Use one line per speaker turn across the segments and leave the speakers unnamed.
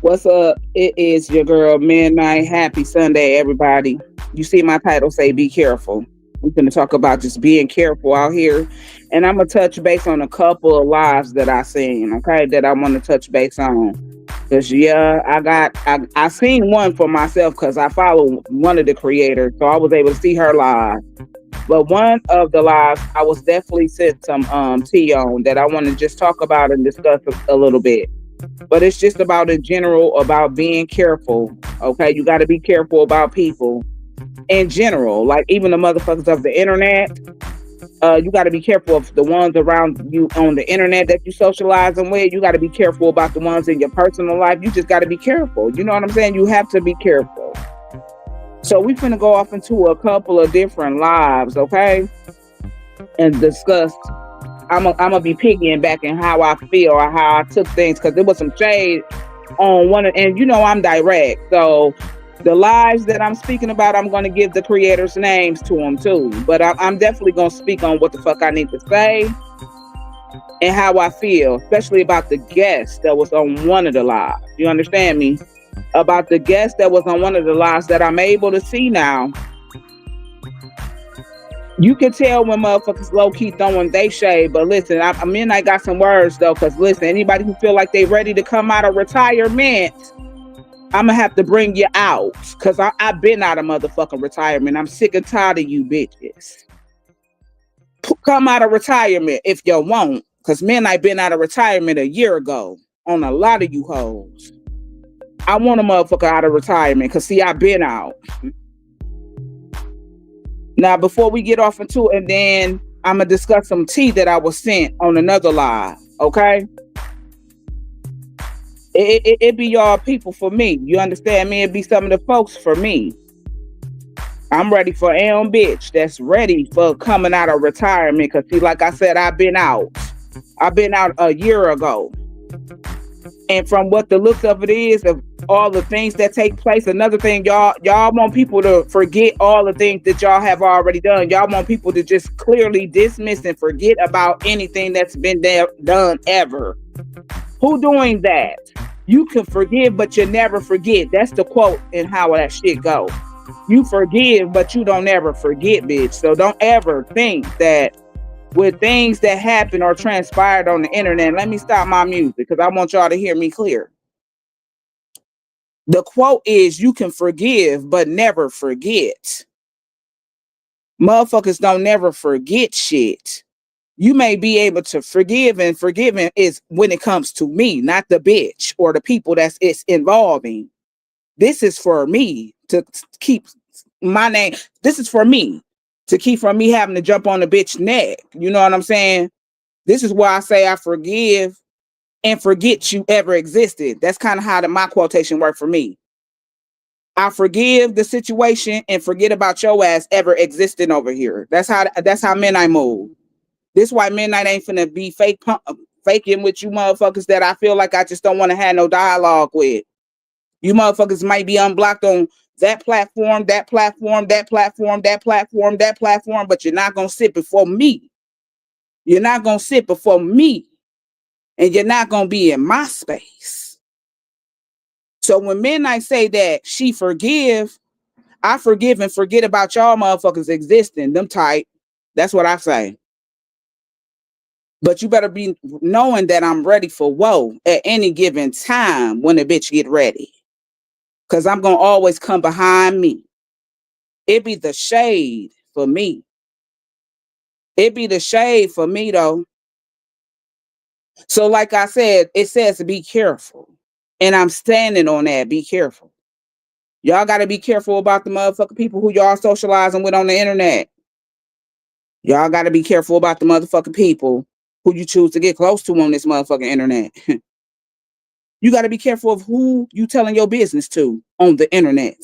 What's up? It is your girl Midnight. Happy Sunday, everybody. You see my title say be careful. I'm going to talk about just being careful out here. And I'm going to touch base on a couple of lives that I seen, okay, that I want to touch base on. Because, yeah, I seen one for myself because I follow one of the creators. So I was able to see her live. But one of the lives I was definitely sent some tea on that I want to just talk about and discuss a little bit. But it's just about in general about being careful. Okay, you got to be careful about people in general, like even the motherfuckers of the internet. You got to be careful of the ones around you on the internet that you socializing with. You got to be careful about the ones in your personal life. You just got to be careful. You know what I'm saying? You have to be careful. So we finna go off into a couple of different lives, okay, and discuss. I'm gonna be picking back in how I feel or how I took things, because there was some shade on one and I'm direct. So the lives that I'm speaking about, I'm gonna give the creators' names to them too. But I'm definitely gonna speak on what the fuck I need to say and how I feel, especially about the guest that was on one of the lives. You understand me? About the guest that was on one of the lives that I'm able to see now. You can tell when motherfuckers low-key throwing they shade, but listen, I got some words though, because listen, anybody who feel like they ready to come out of retirement, I'm gonna have to bring you out, because I've been out of motherfucking retirement. I'm sick and tired of you bitches. Come out of retirement if you won't, because Midnight been out of retirement a year ago on a lot of you hoes. I want a motherfucker out of retirement, because see, I've been out. Now, before we get off into it, and then I'm going to discuss some tea that I was sent on another live, okay? It be y'all people for me. You understand me? It be some of the folks for me. I'm ready for bitch that's ready for coming out of retirement, because see, like I said, I've been out. I've been out a year ago. And from what the looks of it is, of all the things that take place, another thing, y'all want people to forget all the things that y'all have already done. Y'all want people to just clearly dismiss and forget about anything that's been done ever. Who doing that? You can forgive, but you never forget. That's the quote and how that shit go. You forgive, but you don't ever forget, bitch. So don't ever think that with things that happen or transpired on the internet. Let me stop my music, because I want y'all to hear me clear. The quote is, you can forgive, but never forget. Motherfuckers don't never forget shit. You may be able to forgive, and forgiving is when it comes to me, not the bitch or the people that's it's involving. This is for me to keep my name. This is for me to keep from me having to jump on the bitch neck. You know what I'm saying? This is why I say I forgive and forget you ever existed. That's kind of how my quotation worked for me. I forgive the situation and forget about your ass ever existing over here. That's how Midnight move. This why Midnight ain't finna be faking with you motherfuckers that I feel like I just don't want to have no dialogue with. You motherfuckers might be unblocked on that platform, that platform, that platform, that platform, that platform, but you're not gonna sit before me You're not going to sit before me, and you're not going to be in my space. So when Midnight say that she forgive, I forgive and forget about y'all motherfuckers existing. Them type. That's what I say. But you better be knowing that I'm ready for woe at any given time when the bitch get ready. Cause I'm gonna always come behind me. It be the shade for me. It be the shade for me though. So like I said, it says to be careful. And I'm standing on that. Be careful. Y'all gotta be careful about the motherfucking people who y'all socializing with on the internet. Y'all gotta be careful about the motherfucking people who you choose to get close to on this motherfucking internet. You gotta be careful of who you telling your business to on the internet.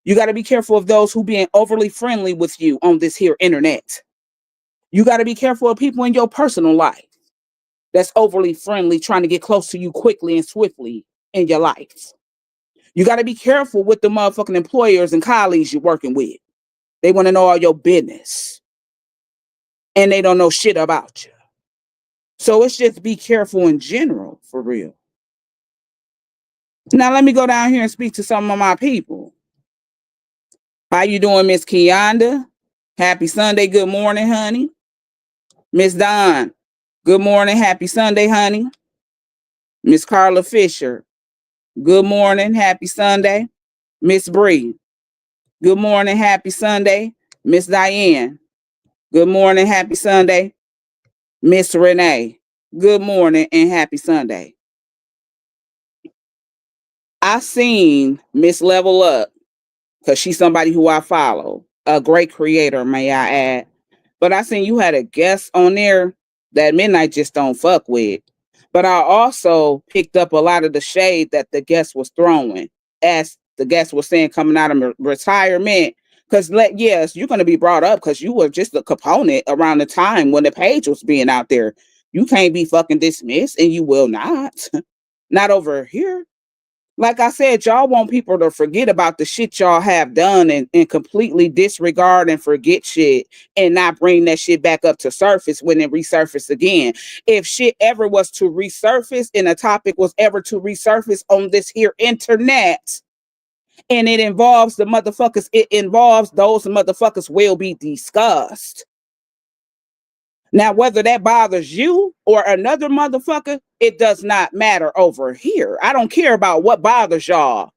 You gotta be careful of those who being overly friendly with you on this here internet. You gotta be careful of people in your personal life that's overly friendly, trying to get close to you quickly and swiftly in your life. You gotta be careful with the motherfucking employers and colleagues you're working with. They wanna know all your business. And they don't know shit about you. So it's just be careful in general, for real. Now let me go down here and speak to some of my people. How you doing, Miss Kionda? Happy Sunday. Good morning, honey. Miss Dawn. Good morning. Happy Sunday, honey. Miss Carla Fisher. Good morning. Happy Sunday. Miss Bree. Good morning. Happy Sunday. Miss Diane. Good morning. Happy Sunday. Miss Renee. Good morning and happy Sunday. I seen Miss Level Up because she's somebody who I follow. A great creator, may I add. But I seen you had a guest on there that Midnight just don't fuck with. But I also picked up a lot of the shade that the guest was throwing, as the guest was saying coming out of retirement. Because yes, you're gonna be brought up because you were just a component around the time when the page was being out there. You can't be fucking dismissed, and you will not. Not over here. Like I said, y'all want people to forget about the shit y'all have done and completely disregard and forget shit and not bring that shit back up to surface when it resurface again. If shit ever was to resurface and a topic was ever to resurface on this here internet and it involves the motherfuckers, it involves those motherfuckers will be discussed. Now, whether that bothers you or another motherfucker, it does not matter over here. I don't care about what bothers y'all.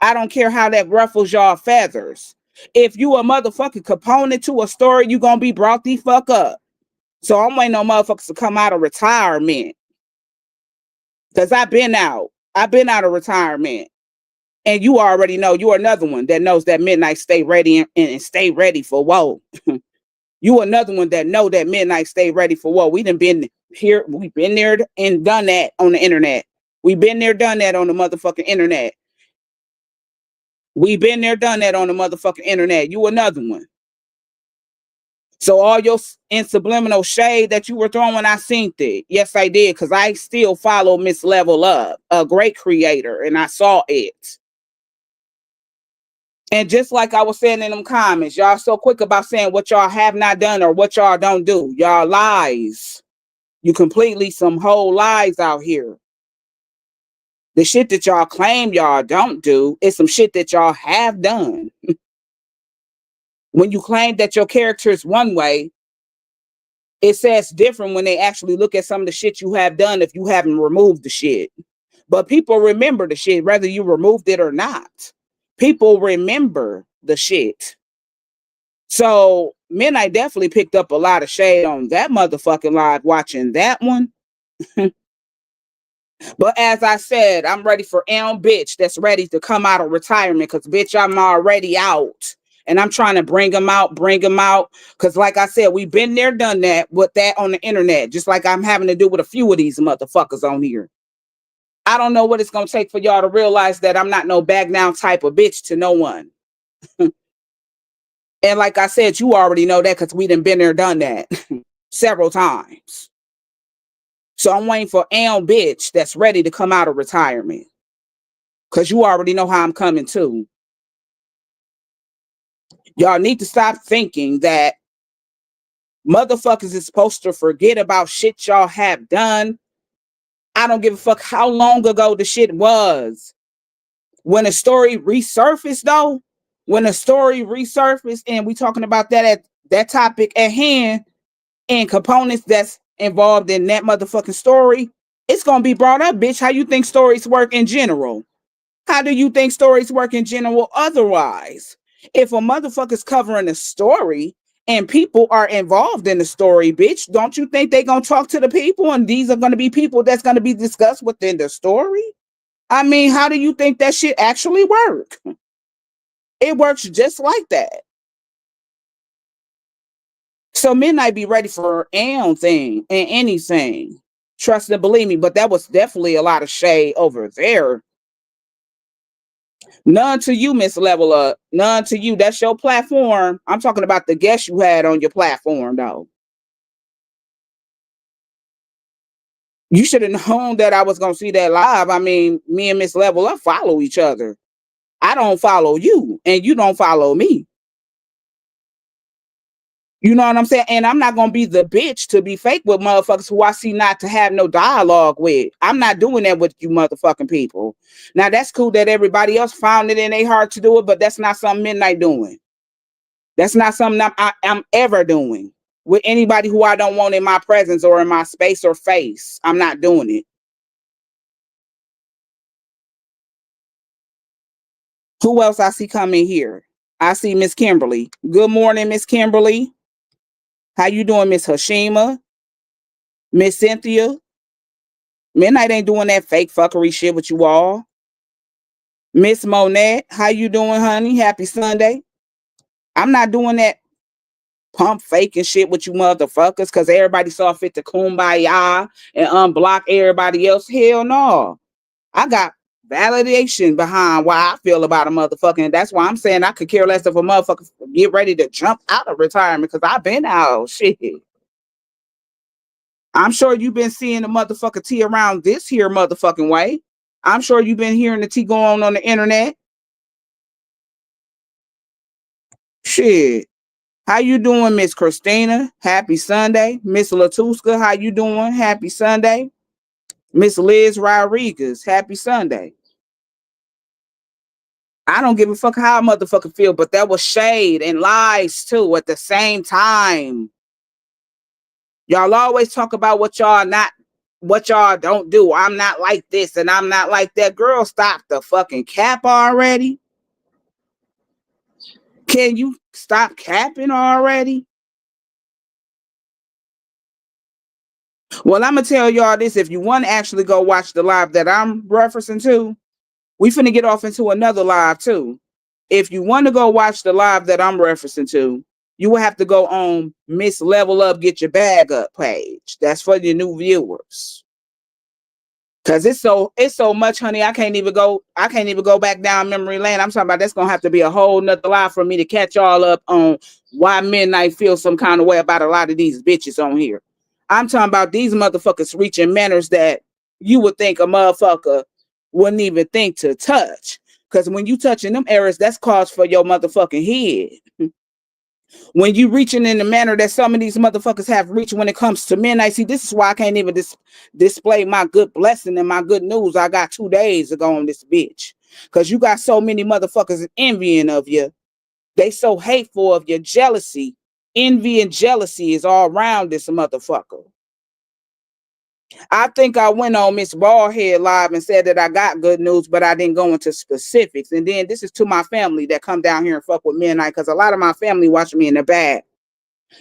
I don't care how that ruffles y'all feathers. If you a motherfucking component to a story, you gonna be brought the fuck up. So I'm waiting on motherfuckers to come out of retirement. Cause I've been out. I've been out of retirement. And you already know you're another one that knows that Midnight stay ready and stay ready for whoa. You another one that know that Midnight stay ready for what we done been here. We've been there and done that on the internet. We've been there, done that on the motherfucking internet. We've been there, done that on the motherfucking internet. You another one. So all your in subliminal shade that you were throwing, I seen it. Yes, I did, because I still follow Miss Level Up, a great creator, and I saw it. And just like I was saying in them comments, y'all so quick about saying what y'all have not done or what y'all don't do. Y'all lies. You completely some whole lies out here. The shit that y'all claim y'all don't do is some shit that y'all have done. When you claim that your character is one way, it says different when they actually look at some of the shit you have done if you haven't removed the shit. But people remember the shit, whether you removed it or not. People remember the shit. So, I definitely picked up a lot of shade on that motherfucking live watching that one. But as I said, I'm ready for Elm bitch that's ready to come out of retirement because, bitch, I'm already out. And I'm trying to bring them out. Because like I said, we've been there, done that with that on the internet. Just like I'm having to do with a few of these motherfuckers on here. I don't know what it's going to take for y'all to realize that I'm not no back down type of bitch to no one. And like I said, you already know that because we done been there, done that several times. So I'm waiting for Elm bitch that's ready to come out of retirement. Because you already know how I'm coming too. Y'all need to stop thinking that Motherfuckers is supposed to forget about shit y'all have done. I don't give a fuck how long ago the shit was. When a story resurfaced though, when a story resurfaced and we talking about that at that topic at hand and components that's involved in that motherfucking story, it's gonna be brought up, bitch. How you think stories work in general? How do you think stories work in general otherwise? If a motherfucker's covering a story and people are involved in the story, bitch, don't you think they gonna talk to the people and these are gonna be people that's gonna be discussed within the story? I mean, how do you think that shit actually work? It works just like that. So Midnight be ready for anything and anything. Trust and believe me, but that was definitely a lot of shade over there. None to you, Miss Level Up. None to you. That's your platform. I'm talking about the guests you had on your platform, though. You should have known that I was going to see that live. I mean, me and Miss Level Up follow each other. I don't follow you, and you don't follow me. You know what I'm saying? And I'm not going to be the bitch to be fake with motherfuckers who I see not to have no dialogue with. I'm not doing that with you motherfucking people. Now, that's cool that everybody else found it in their heart to do it, but that's not something Midnight doing. That's not something I'm ever doing with anybody who I don't want in my presence or in my space or face. I'm not doing it. Who else I see coming here? I see Miss Kimberly. Good morning, Miss Kimberly. How you doing, Miss Hashima? Miss Cynthia? Midnight ain't doing that fake fuckery shit with you all. Miss Monette, how you doing, honey? Happy Sunday. I'm not doing that pump faking shit with you motherfuckers because everybody saw fit to kumbaya and unblock everybody else. Hell no. I got validation behind why I feel about a motherfucker. That's why I'm saying I could care less if a motherfucker get ready to jump out of retirement because I've been out. Shit. I'm sure you've been seeing the motherfucker tea around this here motherfucking way. I'm sure you've been hearing the tea going on the internet. Shit. How you doing, Miss Christina? Happy Sunday. Miss Latuska, how you doing? Happy Sunday. Miss Liz Rodriguez, happy Sunday. I don't give a fuck how a motherfucker feel, but that was shade and lies too at the same time. Y'all always talk about what y'all don't do. I'm not like this and I'm not like that. Girl, stop the fucking cap already. Can you stop capping already? Well, I'm gonna tell y'all this. If you want to actually go watch the live that I'm referencing to, we finna get off into another live too. If you want to go watch the live that I'm referencing to, you will have to go on Miss Level Up Get Your Bag Up page. That's for your new viewers. Cause it's so much, honey. I can't even go back down memory lane. I'm talking about that's gonna have to be a whole nother live for me to catch y'all up on why Midnight feels some kind of way about a lot of these bitches on here. I'm talking about these motherfuckers reaching manners that you would think a motherfucker wouldn't even think to touch. Cause when you touching them areas, that's cause for your motherfucking head. When you reaching in the manner that some of these motherfuckers have reached when it comes to Midnight, see, this is why I can't even display my good blessing and my good news I got 2 days ago on this bitch. Because you got so many motherfuckers envying of you. They so hateful of your jealousy. Envy and jealousy is all around this motherfucker. I think I went on Miss Ballhead Live and said that I got good news, but I didn't go into specifics. And then this is to my family that come down here and fuck with Midnight, because a lot of my family watch me in the back.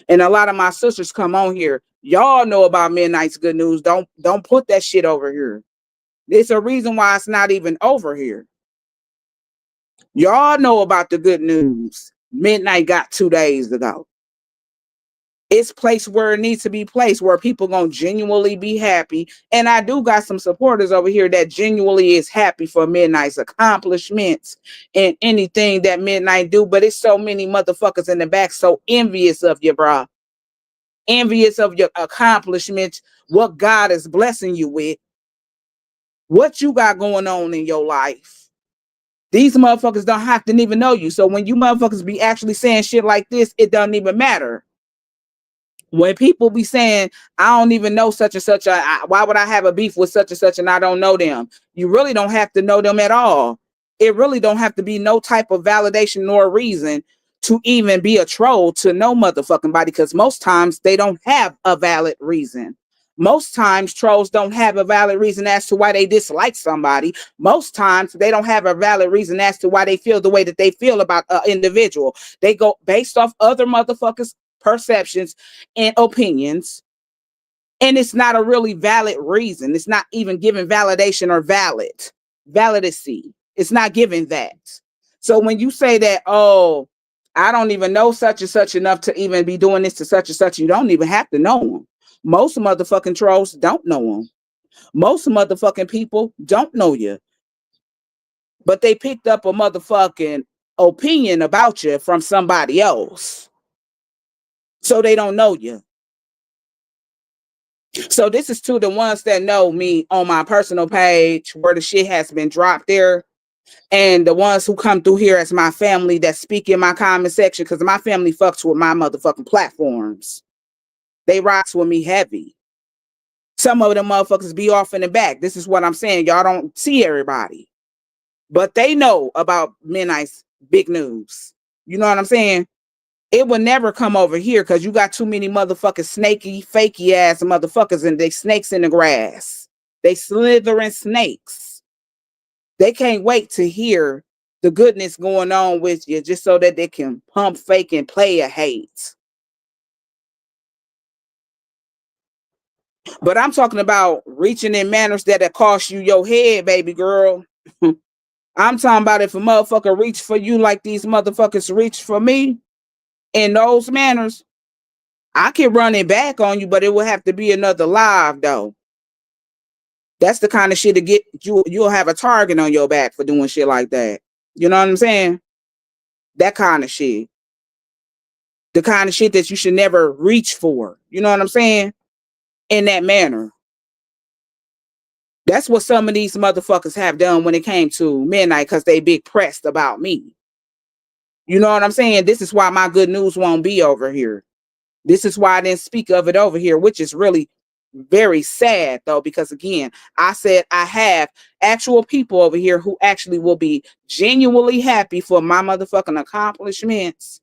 And a lot of my sisters come on here. Y'all know about Midnight's good news. Don't put that shit over here. There's a reason why it's not even over here. Y'all know about the good news Midnight got 2 days ago. It's placed where it needs to be placed, where people gonna genuinely be happy. And I do got some supporters over here that genuinely is happy for Midnight's accomplishments and anything that Midnight do. But it's so many motherfuckers in the back so envious of you, bro. Envious of your accomplishments, what God is blessing you with, what you got going on in your life. These motherfuckers don't have to even know you. So when you motherfuckers be actually saying shit like this, it doesn't even matter. When people be saying, I don't even know such and such, why would I have a beef with such and such and I don't know them? You really don't have to know them at all. It really don't have to be no type of validation nor reason to even be a troll to no motherfucking body, because most times they don't have a valid reason. Most times trolls don't have a valid reason as to why they dislike somebody. Most times they don't have a valid reason as to why they feel the way that they feel about an individual. They go based off other motherfuckers' perceptions and opinions, and it's not a really valid reason. It's not even giving validation or validacy. It's not giving that. So when you say that, oh, I don't even know such and such enough to even be doing this to such and such, you don't even have to know them. Most motherfucking trolls don't know them. Most motherfucking people don't know you, but they picked up a motherfucking opinion about you from somebody else, so they don't know you. So this is to the ones that know me on my personal page where the shit has been dropped there, and the ones who come through here as my family that speak in my comment section, because my family fucks with my motherfucking platforms. They rocks with me heavy. Some of them motherfuckers be off in the back. This is what I'm saying. Y'all don't see everybody, but they know about Midnight's big news. You know what I'm saying? It will never come over here because you got too many motherfucking snaky, fakey ass motherfuckers, and they snakes in the grass. They slithering snakes. They can't wait to hear the goodness going on with you just so that they can pump fake and play a hate. But I'm talking about reaching in manners that'll cost you your head, baby girl. I'm talking about if a motherfucker reach for you like these motherfuckers reach for me in those manners, I can run it back on you, but it will have to be another live though. That's the kind of shit to get you. You'll have a target on your back for doing shit like that. You know what I'm saying? That kind of shit. The kind of shit that you should never reach for. You know what I'm saying? In that manner. That's what some of these motherfuckers have done when it came to Midnight, because they big pressed about me. You know what I'm saying? This is why my good news won't be over here. This is why I didn't speak of it over here, which is really very sad though, because again, I said I have actual people over here who actually will be genuinely happy for my motherfucking accomplishments,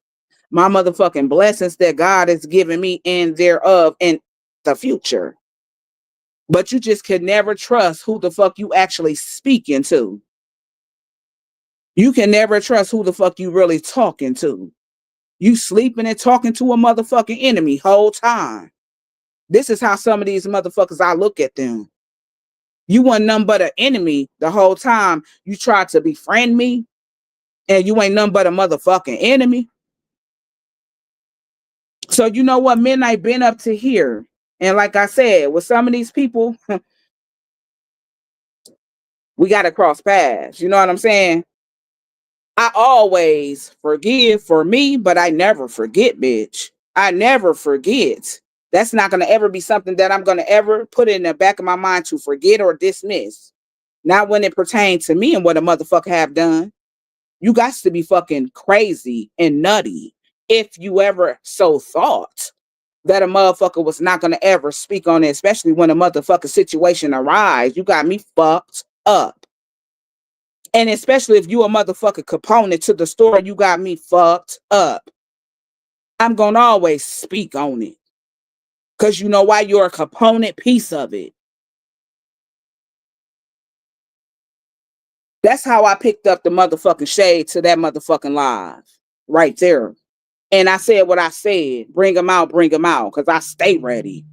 my motherfucking blessings that God has given me and thereof in the future. But you just can never trust who the fuck you actually speaking to. You can never trust who the fuck you really talking to. You sleeping and talking to a motherfucking enemy whole time. This is how some of these motherfuckers, I look at them. You weren't nothing but an enemy the whole time. You tried to befriend me, and you ain't nothing but a motherfucking enemy. So you know what? Midnight been up to here. And like I said, with some of these people, we got to cross paths. You know what I'm saying? I always forgive for me, but I never forget, bitch. I never forget. That's not going to ever be something that I'm going to ever put in the back of my mind to forget or dismiss. Not when it pertains to me and what a motherfucker have done. You got to be fucking crazy and nutty if you ever so thought that a motherfucker was not going to ever speak on it, especially when a motherfucker situation arise. You got me fucked up. And especially if you a motherfucking component to the story, you got me fucked up. I'm going to always speak on it. Because you know why? You're a component piece of it. That's how I picked up the motherfucking shade to that motherfucking live. Right there. And I said what I said. Bring them out, bring them out. Because I stay ready.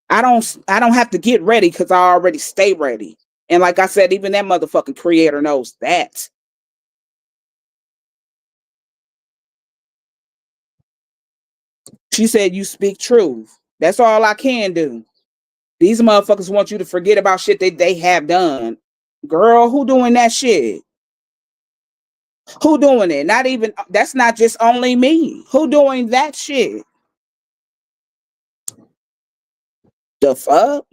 I don't have to get ready because I already stay ready. And like I said, even that motherfucking creator knows that. She said, you speak truth. That's all I can do. These motherfuckers want you to forget about shit that they have done. Girl, who doing that shit? Who doing it? Not even, that's not just only me. Who doing that shit? The fuck?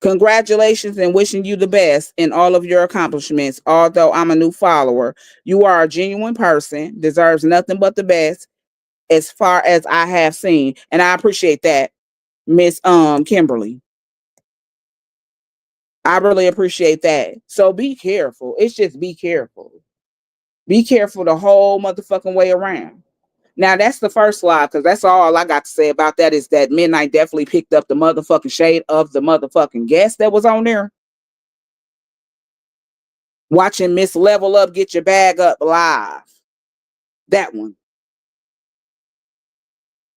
Congratulations and wishing you the best in all of your accomplishments. Although I'm a new follower, you are a genuine person, deserves nothing but the best. as far as I have seen. And I appreciate that, Miss Kimberly. I really appreciate that. So be careful. It's just be careful. Be careful the whole motherfucking way around. Now that's the first live, because that's all I got to say about that is that Midnight definitely picked up the motherfucking shade of the motherfucking guest that was on there. Watching Miss Level Up Get Your Bag Up live. That one.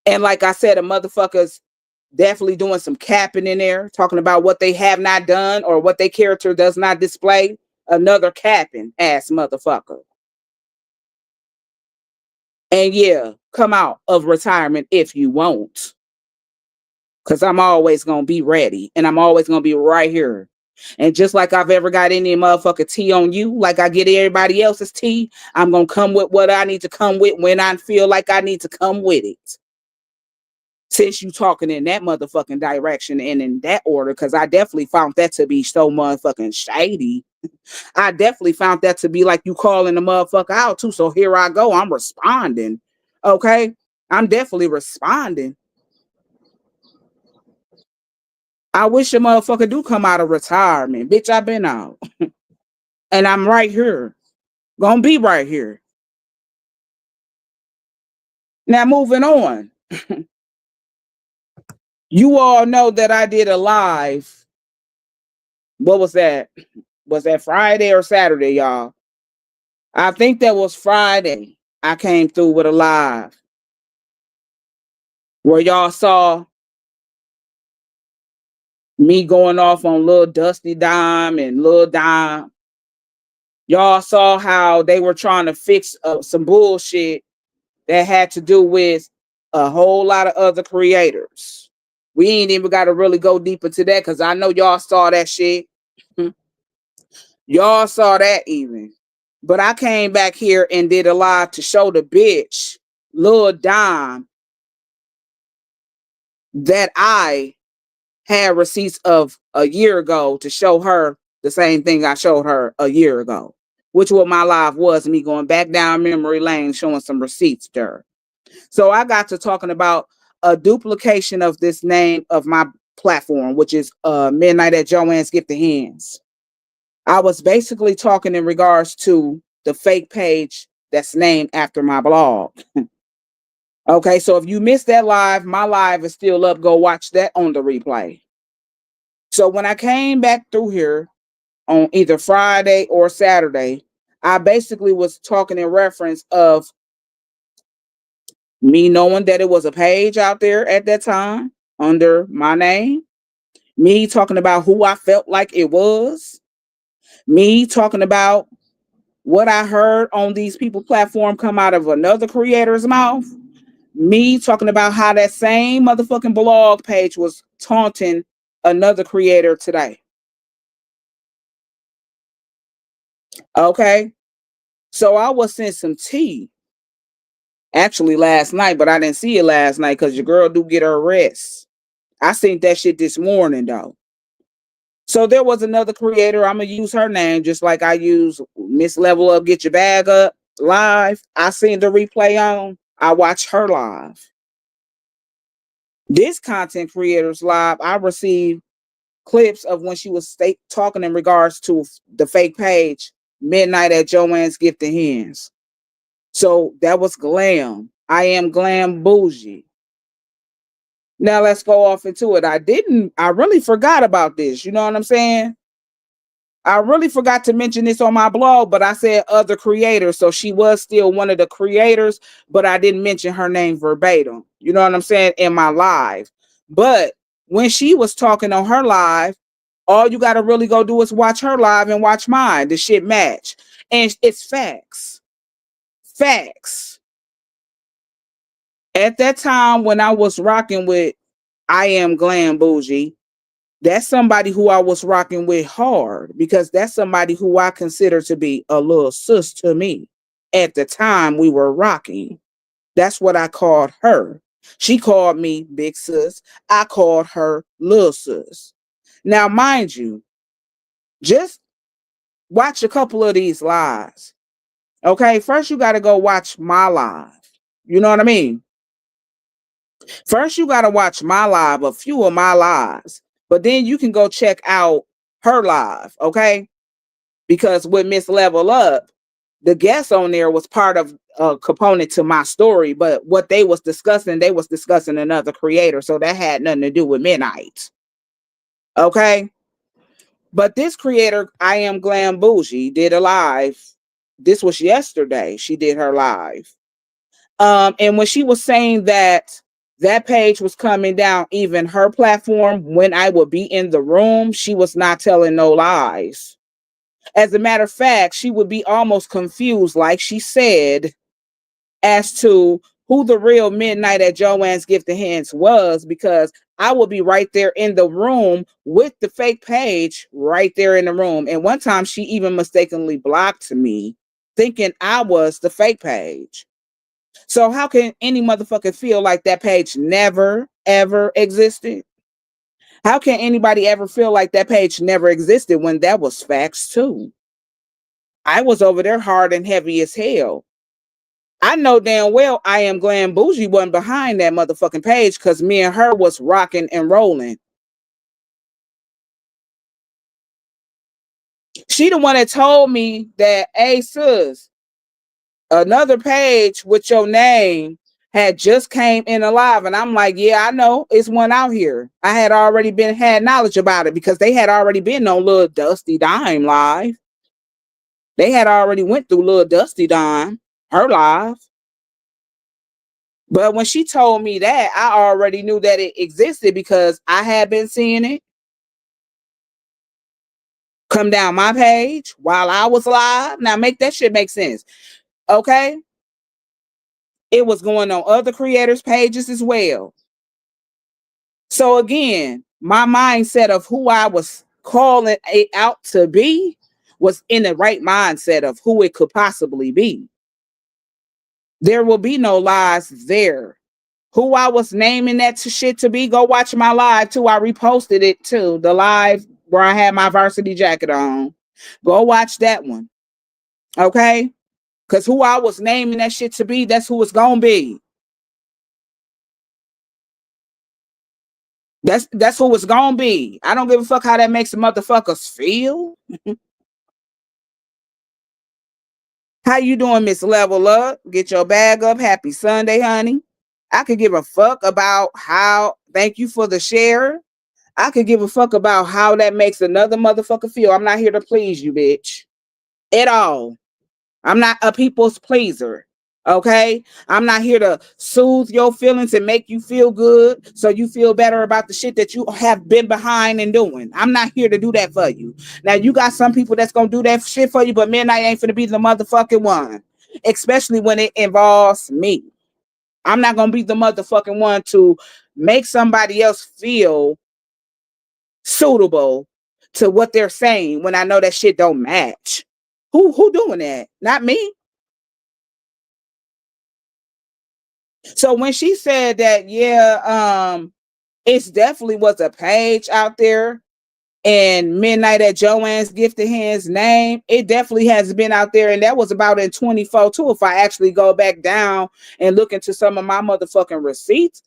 And like I said, the motherfuckers definitely doing some capping in there, talking about what they have not done or what their character does not display. Another capping ass motherfucker. And yeah, come out of retirement if you want. Because I'm always going to be ready. And I'm always going to be right here. And just like I've ever got any motherfucker tea on you, like I get everybody else's tea, I'm going to come with what I need to come with when I feel like I need to come with it. Since you talking in that motherfucking direction and in that order, because I definitely found that to be so motherfucking shady. I definitely found that to be like you calling the motherfucker out too. So here I go. I'm responding. Okay. I'm definitely responding. I wish a motherfucker do come out of retirement. Bitch, I've been out. And I'm right here. Gonna be right here. Now moving on. You all know that I did a live. What was that? Was that Friday or Saturday, y'all? I think that was Friday. I came through with a live where y'all saw me going off on Lil Dusty Dime and Lil Dime. Y'all saw how they were trying to fix some bullshit that had to do with a whole lot of other creators. We ain't even got to really go deep into that because I know y'all saw that shit. Y'all saw that even. But I came back here and did a live to show the bitch, Lil Dime, that I had receipts of a year ago to show her the same thing I showed her a year ago, which what my live was, me going back down memory lane, showing some receipts there. So I got to talking about a duplication of this name of my platform, which is Midnight at Joanne's Gift of Hands. I was basically talking in regards to the fake page that's named after my blog. Okay, so if you missed that live, my live is still up. Go watch that on the replay. So when I came back through here on either Friday or Saturday, I basically was talking in reference of me knowing that it was a page out there at that time under my name, me talking about who I felt like it was, me talking about what I heard on these people platform come out of another creator's mouth, me talking about how that same motherfucking blog page was taunting another creator today. Okay. So I was sent some tea actually last night, but I didn't see it last night because your girl do get her rest. I seen that shit this morning though. So there was another creator. I'm gonna use her name just like I use Miss Level Up Get Your Bag Up live. I seen the replay on. I watched her live. This content creator's live, I received clips of when she was talking in regards to the fake page Midnight at Joanne's Gift of Hands. So that was glam. I am glam bougie. Now let's go off into it. I really forgot about this. You know what I'm saying? I really forgot to mention this on my blog, but I said other creators. So she was still one of the creators, but I didn't mention her name verbatim. You know what I'm saying? In my live. But when she was talking on her live, all you got to really go do is watch her live and watch mine. The shit match. And it's facts. Facts. At that time when I was rocking with I Am Glam Bougie, that's somebody who I was rocking with hard because that's somebody who I consider to be a little sis to me. At the time we were rocking, that's what I called her. She called me big sis. I called her little sis. Now, mind you, just watch a couple of these lives. Okay, first you got to go watch my live. You know what I mean? First, you got to watch my live, a few of my lives, but then you can go check out her live, okay? Because with Miss Level Up, the guest on there was part of a component to my story, but what they was discussing another creator, so that had nothing to do with Midnight, okay? But this creator, I Am Glam Bougie, did a live. This was yesterday. She did her live. And when she was saying that that page was coming down, even her platform, when I would be in the room, she was not telling no lies. As a matter of fact, she would be almost confused, like she said, as to who the real Midnight at Joanne's Gifted Hands was, because I would be right there in the room with the fake page right there in the room. And one time she even mistakenly blocked me, thinking I was the fake page. So how can any motherfucker feel like that page never, ever existed? How can anybody ever feel like that page never existed when that was facts too? I was over there hard and heavy as hell. I know damn well I Am Glam Bougie wasn't behind that motherfucking page because me and her was rocking and rolling. She the one that told me that, hey sis, another page with your name had just came in alive. And I'm like, yeah, I know it's one out here. I had already had knowledge about it because they had already been on Lil Dusty Dime live. They had already went through Lil Dusty Dime, her live. But when she told me that, I already knew that it existed because I had been seeing it come down my page while I was live. Now make that shit make sense. Okay? It was going on other creators' pages as well. So again, my mindset of who I was calling it out to be was in the right mindset of who it could possibly be. There will be no lies there. Who I was naming that shit to be, go watch my live too. I reposted it too. The live where I had my varsity jacket on. Go watch that one. Okay? Because who I was naming that shit to be, that's who it's gonna be. That's who it's gonna be. I don't give a fuck how that makes the motherfuckers feel. How you doing, Miss Level Up? Get your bag up. Happy Sunday, honey. I could give a fuck about how, thank you for the share. I could give a fuck about how that makes another motherfucker feel. I'm not here to please you, bitch. At all. I'm not a people's pleaser. Okay? I'm not here to soothe your feelings and make you feel good so you feel better about the shit that you have been behind and doing. I'm not here to do that for you. Now, you got some people that's going to do that shit for you, but Midnight ain't finna be the motherfucking one, especially when it involves me. I'm not going to be the motherfucking one to make somebody else feel suitable to what they're saying when I know that shit don't match. Who doing that? Not me. So when she said that, yeah, it's definitely was a page out there and Midnight at Joanne's Gifted Hands name, it definitely has been out there. And that was about in 24 too. If I actually go back down and look into some of my motherfucking receipts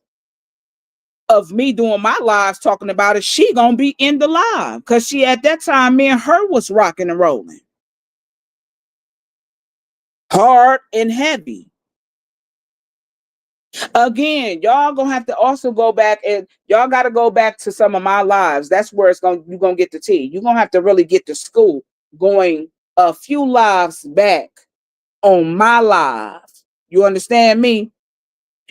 of me doing my lives talking about it, she gonna be in the live. Cause she at that time, me and her was rocking and rolling. Hard and heavy. Again, y'all gonna have to also go back and y'all gotta go back to some of my lives. That's where you're gonna get the tea. You're gonna have to really get to school going a few lives back on my live. You understand me?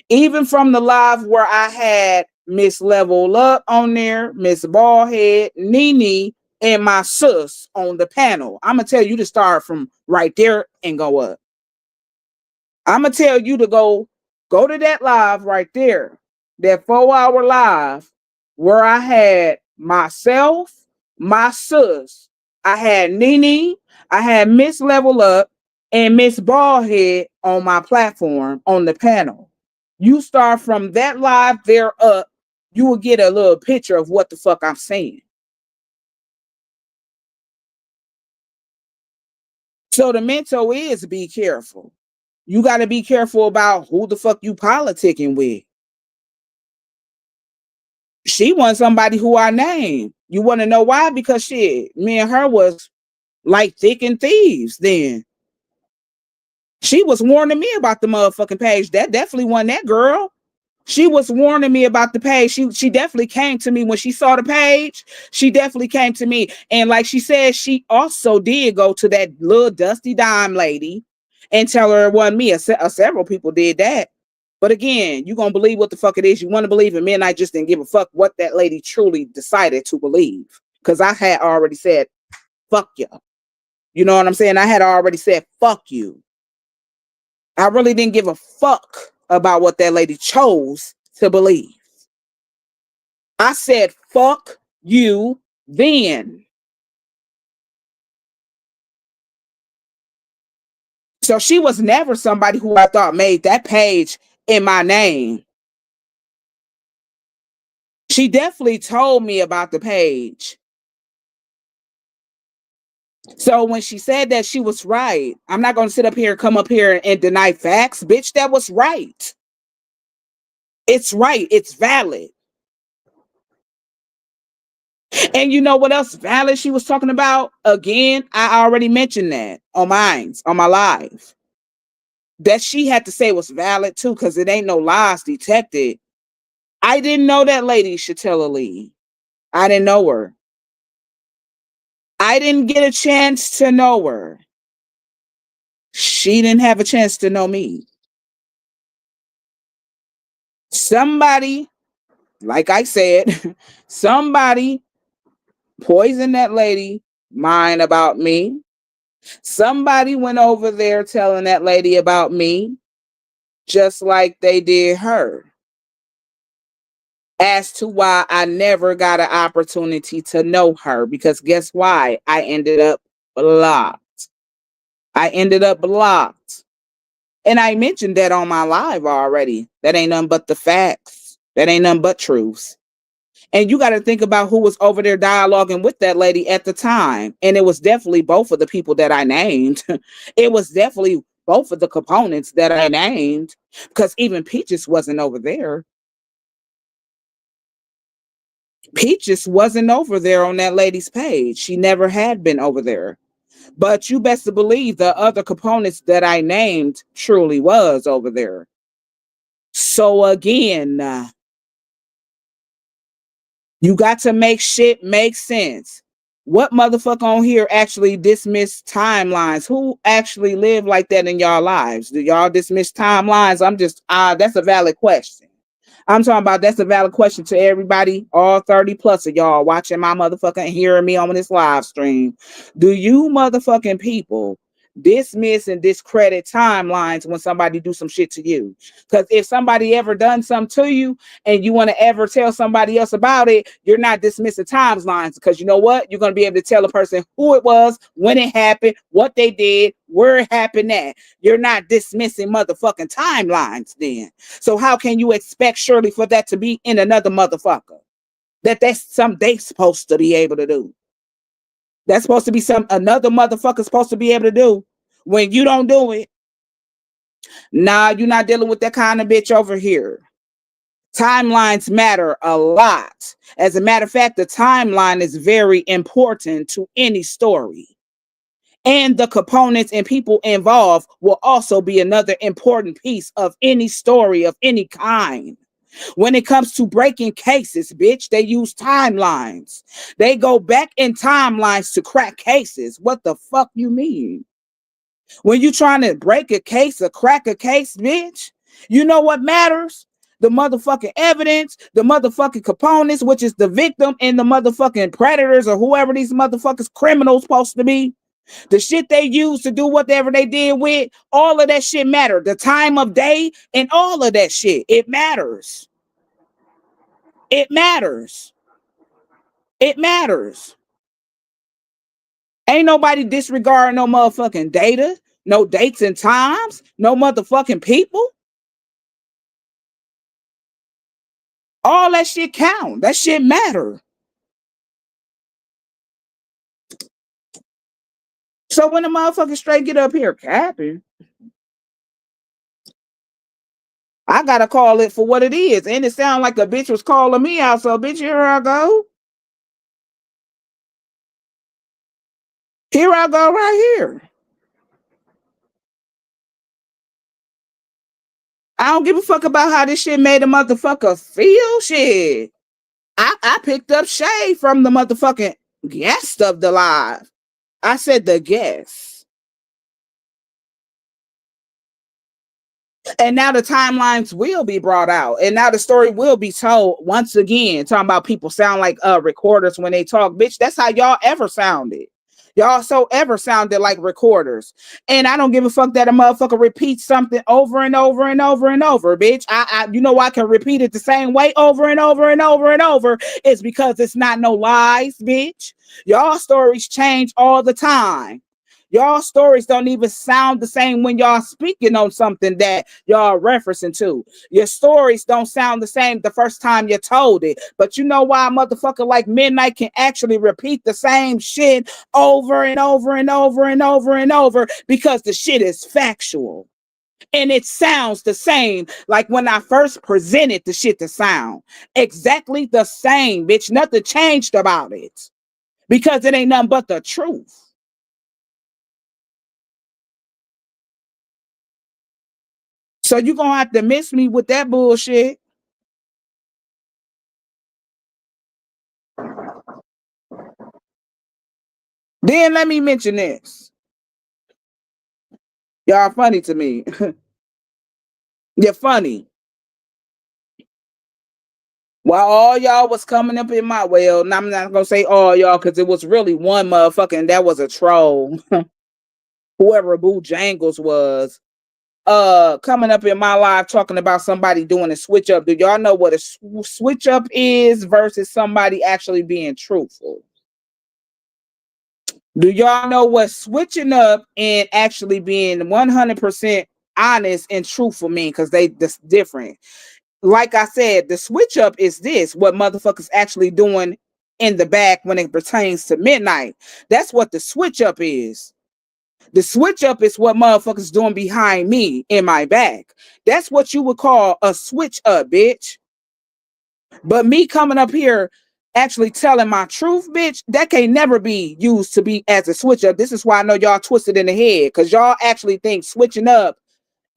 Even from the live where I had Miss Level Up on there, Miss Ballhead, Nene, and my sis on the panel. I'm gonna tell you to start from right there and go up. I'm gonna tell you to go to that live right there, that 4 hour live where I had myself, my sis, I had Nene, I had Miss Level Up, and Miss Ballhead on my platform on the panel. You start from that live there up, you will get a little picture of what the fuck I'm saying. So the mento is be careful. You got to be careful about who the fuck you politicking with. She wasn't somebody who I named. You want to know why? Because shit, me and her was like thick and thieves then. She was warning me about the motherfucking page. That definitely wasn't that girl. She was warning me about the page. She definitely came to me when she saw the page. She definitely came to me. And like she said, she also did go to that little Dusty Dime lady and tell her it wasn't me. Several people did that. But again, you gonna believe what the fuck it is you want to believe, and me and I just didn't give a fuck what that lady truly decided to believe. Because I had already said, fuck you. You know what I'm saying? I had already said, fuck you. I really didn't give a fuck about what that lady chose to believe. I said, fuck you then. So she was never somebody who I thought made that page in my name. She definitely told me about the page. So when she said that, she was right. I'm not going to sit up here and come up here and deny facts. Bitch, that was right. It's right. It's valid. And you know what else valid she was talking about? Again, I already mentioned that on my live. That she had to say was valid too, because it ain't no lies detected. I didn't know that lady, Shatilla Lee. I didn't know her. I didn't get a chance to know her. She didn't have a chance to know me. Somebody, like I said, somebody poisoned that lady mind about me. Somebody went over there telling that lady about me, just like they did her. As to why I never got an opportunity to know her, because guess why? I ended up blocked. I ended up blocked. And I mentioned that on my live already. That ain't nothing but the facts. That ain't nothing but truths. And you got to think about who was over there dialoguing with that lady at the time. And it was definitely both of the people that I named. It was definitely both of the components that I named, because even Peaches wasn't over there. Peaches wasn't over there on that lady's page. She never had been over there. But you best to believe the other components that I named truly was over there. So again, you got to make shit make sense. What motherfucker on here actually dismiss timelines? Who actually live like that in y'all lives? Do y'all dismiss timelines? I'm just, that's a valid question. I'm talking about that's a valid question to everybody, all 30 plus of y'all watching my motherfucking hearing me on this live stream. Do you motherfucking people dismiss and discredit timelines when somebody do some shit to you? Because if somebody ever done something to you and you want to ever tell somebody else about it, you're not dismissing timelines, because you know what? You're going to be able to tell a person who it was, when it happened, what they did, where it happened at. You're not dismissing motherfucking timelines then. So how can you expect surely for that to be in another motherfucker? That's something they supposed to be able to do. That's supposed to be some another motherfucker supposed to be able to do. When you don't do it, nah, you're not dealing with that kind of bitch over here. Timelines matter a lot. As a matter of fact, the timeline is very important to any story. And the components and people involved will also be another important piece of any story of any kind. When it comes to breaking cases, bitch, they use timelines. They go back in timelines to crack cases. What the fuck you mean? When you trying to break a case or crack a case, bitch, you know what matters? The motherfucking evidence, the motherfucking components, which is the victim and the motherfucking predators or whoever these motherfuckers criminals supposed to be. The shit they use to do whatever they did with, all of that shit matter. The time of day and all of that shit, it matters. It matters. It matters. Ain't nobody disregarding no motherfucking data, no dates and times, no motherfucking people. All that shit count. That shit matter. So when the motherfucker straight get up here capping, I gotta call it for what it is. And it sounded like a bitch was calling me out. So bitch, here I go. Here I go right here. I don't give a fuck about how this shit made a motherfucker feel. Shit. I picked up shade from the motherfucking guest of the live. I said the guest. And now the timelines will be brought out. And now the story will be told once again. Talking about people sound like recorders when they talk. Bitch, that's how y'all ever sounded. Y'all so ever sounded like recorders. And I don't give a fuck that a motherfucker repeats something over and over and over and over, bitch. You know I can repeat it the same way over and over and over and over. It's because it's not no lies, bitch. Y'all stories change all the time. Y'all stories don't even sound the same when y'all speaking on something that y'all referencing to. Your stories don't sound the same the first time you told it. But you know why a motherfucker like Midnight can actually repeat the same shit over and over and over and over and over? Because the shit is factual. And it sounds the same like when I first presented the shit to sound. Exactly the same, bitch. Nothing changed about it. Because it ain't nothing but the truth. So you're gonna have to miss me with that bullshit. Then let me mention this. Y'all funny to me. You're funny. While all y'all was coming up in my well, and I'm not gonna say all y'all because it was really one motherfucker, and that was a troll. Whoever Boo Jangles was, coming up in my live talking about somebody doing a switch up. Do y'all know what a switch up is versus somebody actually being truthful? Do y'all know what switching up and actually being 100% honest and truthful mean? Because that's different. Like I said, the switch up is this, what motherfuckers actually doing in the back when it pertains to Midnight. That's what the switch up is. The switch up is what motherfuckers doing behind me in my back. That's what you would call a switch up, bitch. But me coming up here actually telling my truth, bitch, that can't never be used to be as a switch up. This is why I know y'all twisted in the head, because y'all actually think switching up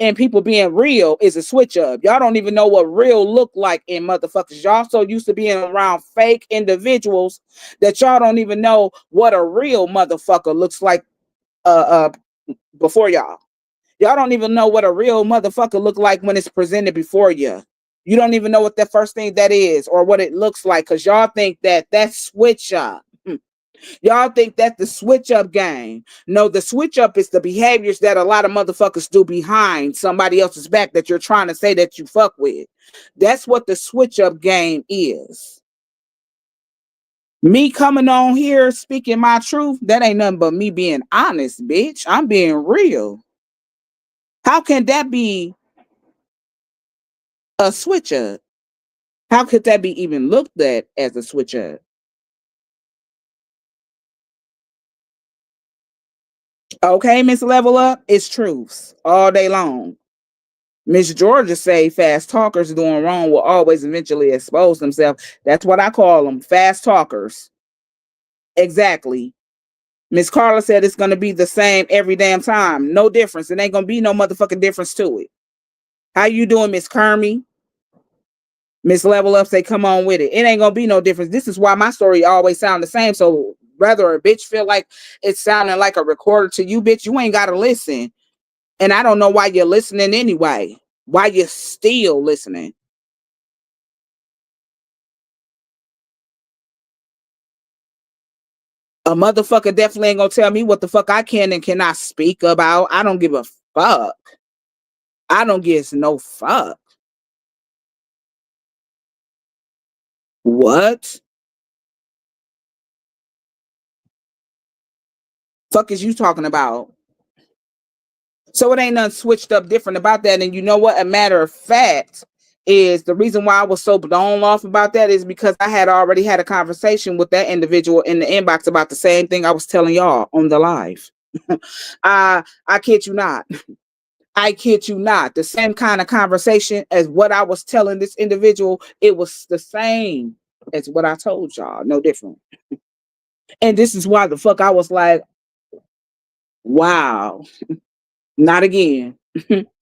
and people being real is a switch up. Y'all don't even know what real look like in motherfuckers. Y'all so used to being around fake individuals that y'all don't even know what a real motherfucker looks like before y'all. Y'all don't even know what a real motherfucker look like when it's presented before you. You don't even know what the first thing that is or what it looks like, because y'all think that that's switch up. Y'all think that's the switch up game. No, the switch up is the behaviors that a lot of motherfuckers do behind somebody else's back that you're trying to say that you fuck with. That's what the switch up game is. Me coming on here speaking my truth, that ain't nothing but me being honest, bitch. I'm being real. How can that be a switch up? How could that be even looked at as a switch up? Okay, Miss Level Up, it's truths all day long. Miss Georgia say fast talkers doing wrong will always eventually expose themselves. That's what I call them, fast talkers. Exactly. Miss Carla said it's gonna be the same every damn time. No difference. It ain't gonna be no motherfucking difference to it. How you doing, Miss Kermy? Miss Level Up say, come on with it. It ain't gonna be no difference. This is why my story always sound the same. So whether a bitch feel like it's sounding like a recorder to you, bitch, you ain't gotta listen. And I don't know why you're listening anyway. Why you're still listening. A motherfucker definitely ain't gonna tell me what the fuck I can and cannot speak about. I don't give a fuck. I don't give no fuck. What? Fuck is you talking about? So it ain't nothing switched up different about that. And you know what? A matter of fact is the reason why I was so blown off about that is because I had already had a conversation with that individual in the inbox about the same thing I was telling y'all on the live. I kid you not. I kid you not. The same kind of conversation as what I was telling this individual, it was the same as what I told y'all. No different. And this is why the fuck I was like, wow, not again.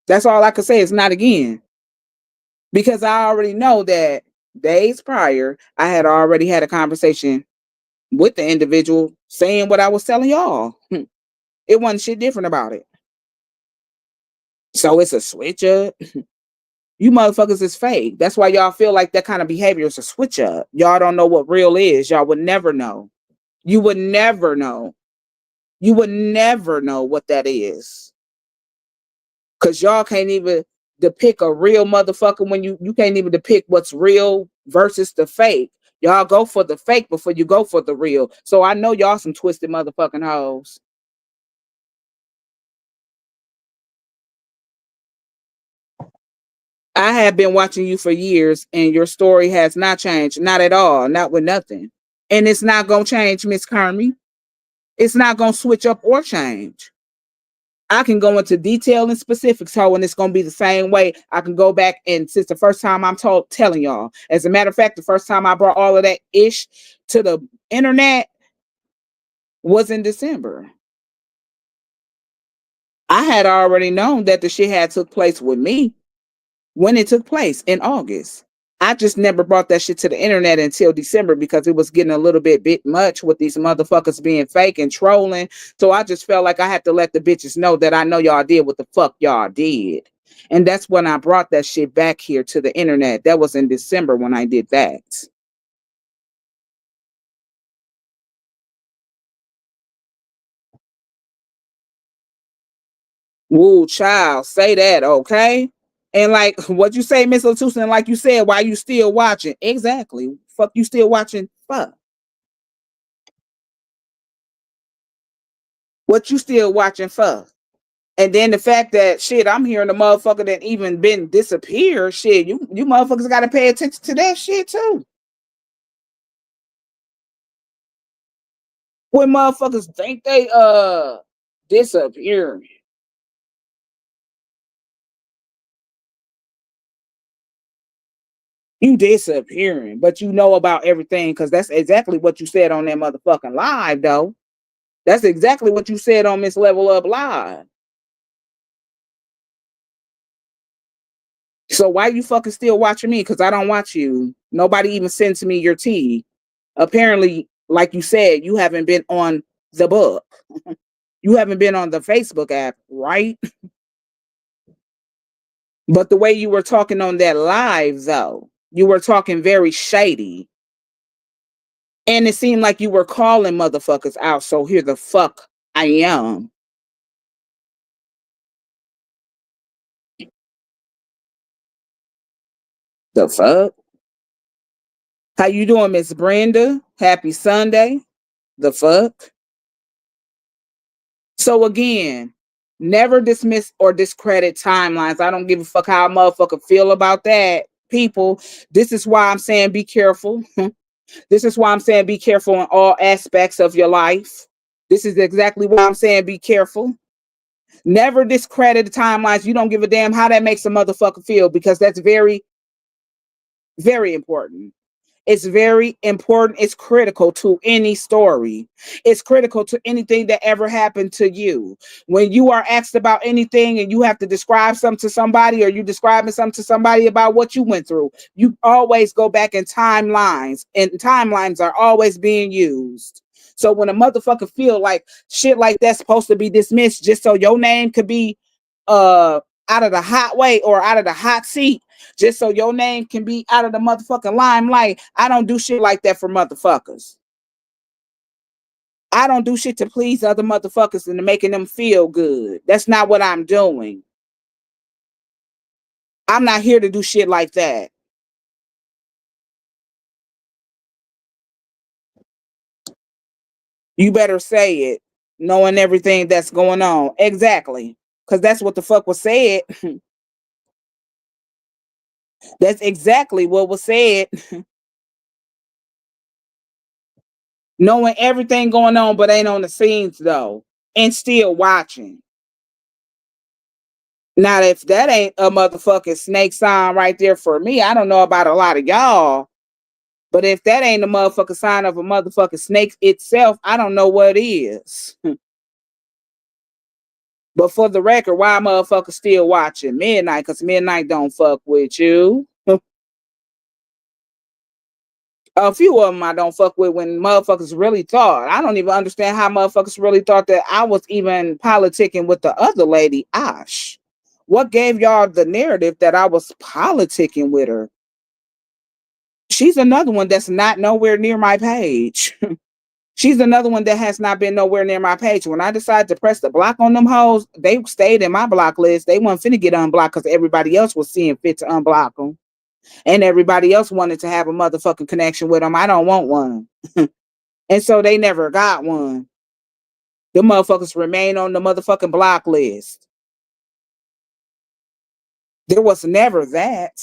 That's all I could say is not again. Because I already know that days prior, I had already had a conversation with the individual saying what I was telling y'all. It wasn't shit different about it. So it's a switch up. You motherfuckers is fake. That's why y'all feel like that kind of behavior is a switch up. Y'all don't know what real is. Y'all would never know. You would never know. You would never know what that is. Cause y'all can't even depict a real motherfucker when you can't even depict what's real versus the fake. Y'all go for the fake before you go for the real. So I know y'all some twisted motherfucking hoes. I have been watching you for years and your story has not changed. Not at all. Not with nothing. And it's not gonna change, Miss Carmi. It's not gonna switch up or change. I can go into detail and specifics, how, and it's gonna be the same way. I can go back and since the first time I'm telling y'all. As a matter of fact, the first time I brought all of that ish to the internet was in December. I had already known that the shit had took place with me when it took place in August. I just never brought that shit to the internet until December because it was getting a little bit much with these motherfuckers being fake and trolling. So I just felt like I had to let the bitches know that I know y'all did what the fuck y'all did. And that's when I brought that shit back here to the internet. That was in December when I did that. Woo, child, say that, okay? And like what you say, Miss Latusa, and like you said, why you still watching? Exactly. Fuck you still watching? Fuck. What you still watching for? And then the fact that shit, I'm hearing the motherfucker that even been disappeared. Shit, you motherfuckers got to pay attention to that shit too. When motherfuckers think they disappearing, you disappearing, but you know about everything because that's exactly what you said on that motherfucking live, though. That's exactly what you said on Miss Level Up Live. So why you fucking still watching me? Because I don't watch you. Nobody even sends me your tea. Apparently, like you said, you haven't been on the book. You haven't been on the Facebook app, right? But the way you were talking on that live, though, you were talking very shady. And it seemed like you were calling motherfuckers out. So here the fuck I am. The fuck? How you doing, Miss Brenda? Happy Sunday. The fuck? So again, never dismiss or discredit timelines. I don't give a fuck how a motherfucker feel about that. People, this is why I'm saying be careful. This is why I'm saying be careful in all aspects of your life. This is exactly why I'm saying be careful. Never discredit the timelines. You don't give a damn how that makes a motherfucker feel because that's very, very important. It's very important. It's critical to any story. It's critical to anything that ever happened to you. When you are asked about anything and you have to describe something to somebody or you describing something to somebody about what you went through, you always go back in timelines, and timelines are always being used. So when a motherfucker feel like shit like that's supposed to be dismissed just so your name could be out of the hot way or out of the hot seat, just so your name can be out of the motherfucking limelight. I don't do shit like that for motherfuckers. I don't do shit to please other motherfuckers and to making them feel good. That's not what I'm doing. I'm not here to do shit like that. You better say it, knowing everything that's going on. Exactly. Because that's what the fuck was said. That's exactly what was said. Knowing everything going on, but ain't on the scenes though. And still watching. Now, if that ain't a motherfucking snake sign right there for me, I don't know about a lot of y'all, but if that ain't a motherfucking sign of a motherfucking snake itself, I don't know what is. But for the record, why motherfuckers still watching Midnight? Because Midnight don't fuck with you. A few of them I don't fuck with when motherfuckers really thought. I don't even understand how motherfuckers really thought that I was even politicking with the other lady, Ash. What gave y'all the narrative that I was politicking with her? She's another one that's not nowhere near my page. She's another one that has not been nowhere near my page. When I decided to press the block on them hoes, they stayed in my block list. They weren't finna get unblocked because everybody else was seeing fit to unblock them. And everybody else wanted to have a motherfucking connection with them. I don't want one. And so they never got one. The motherfuckers remain on the motherfucking block list. There was never that.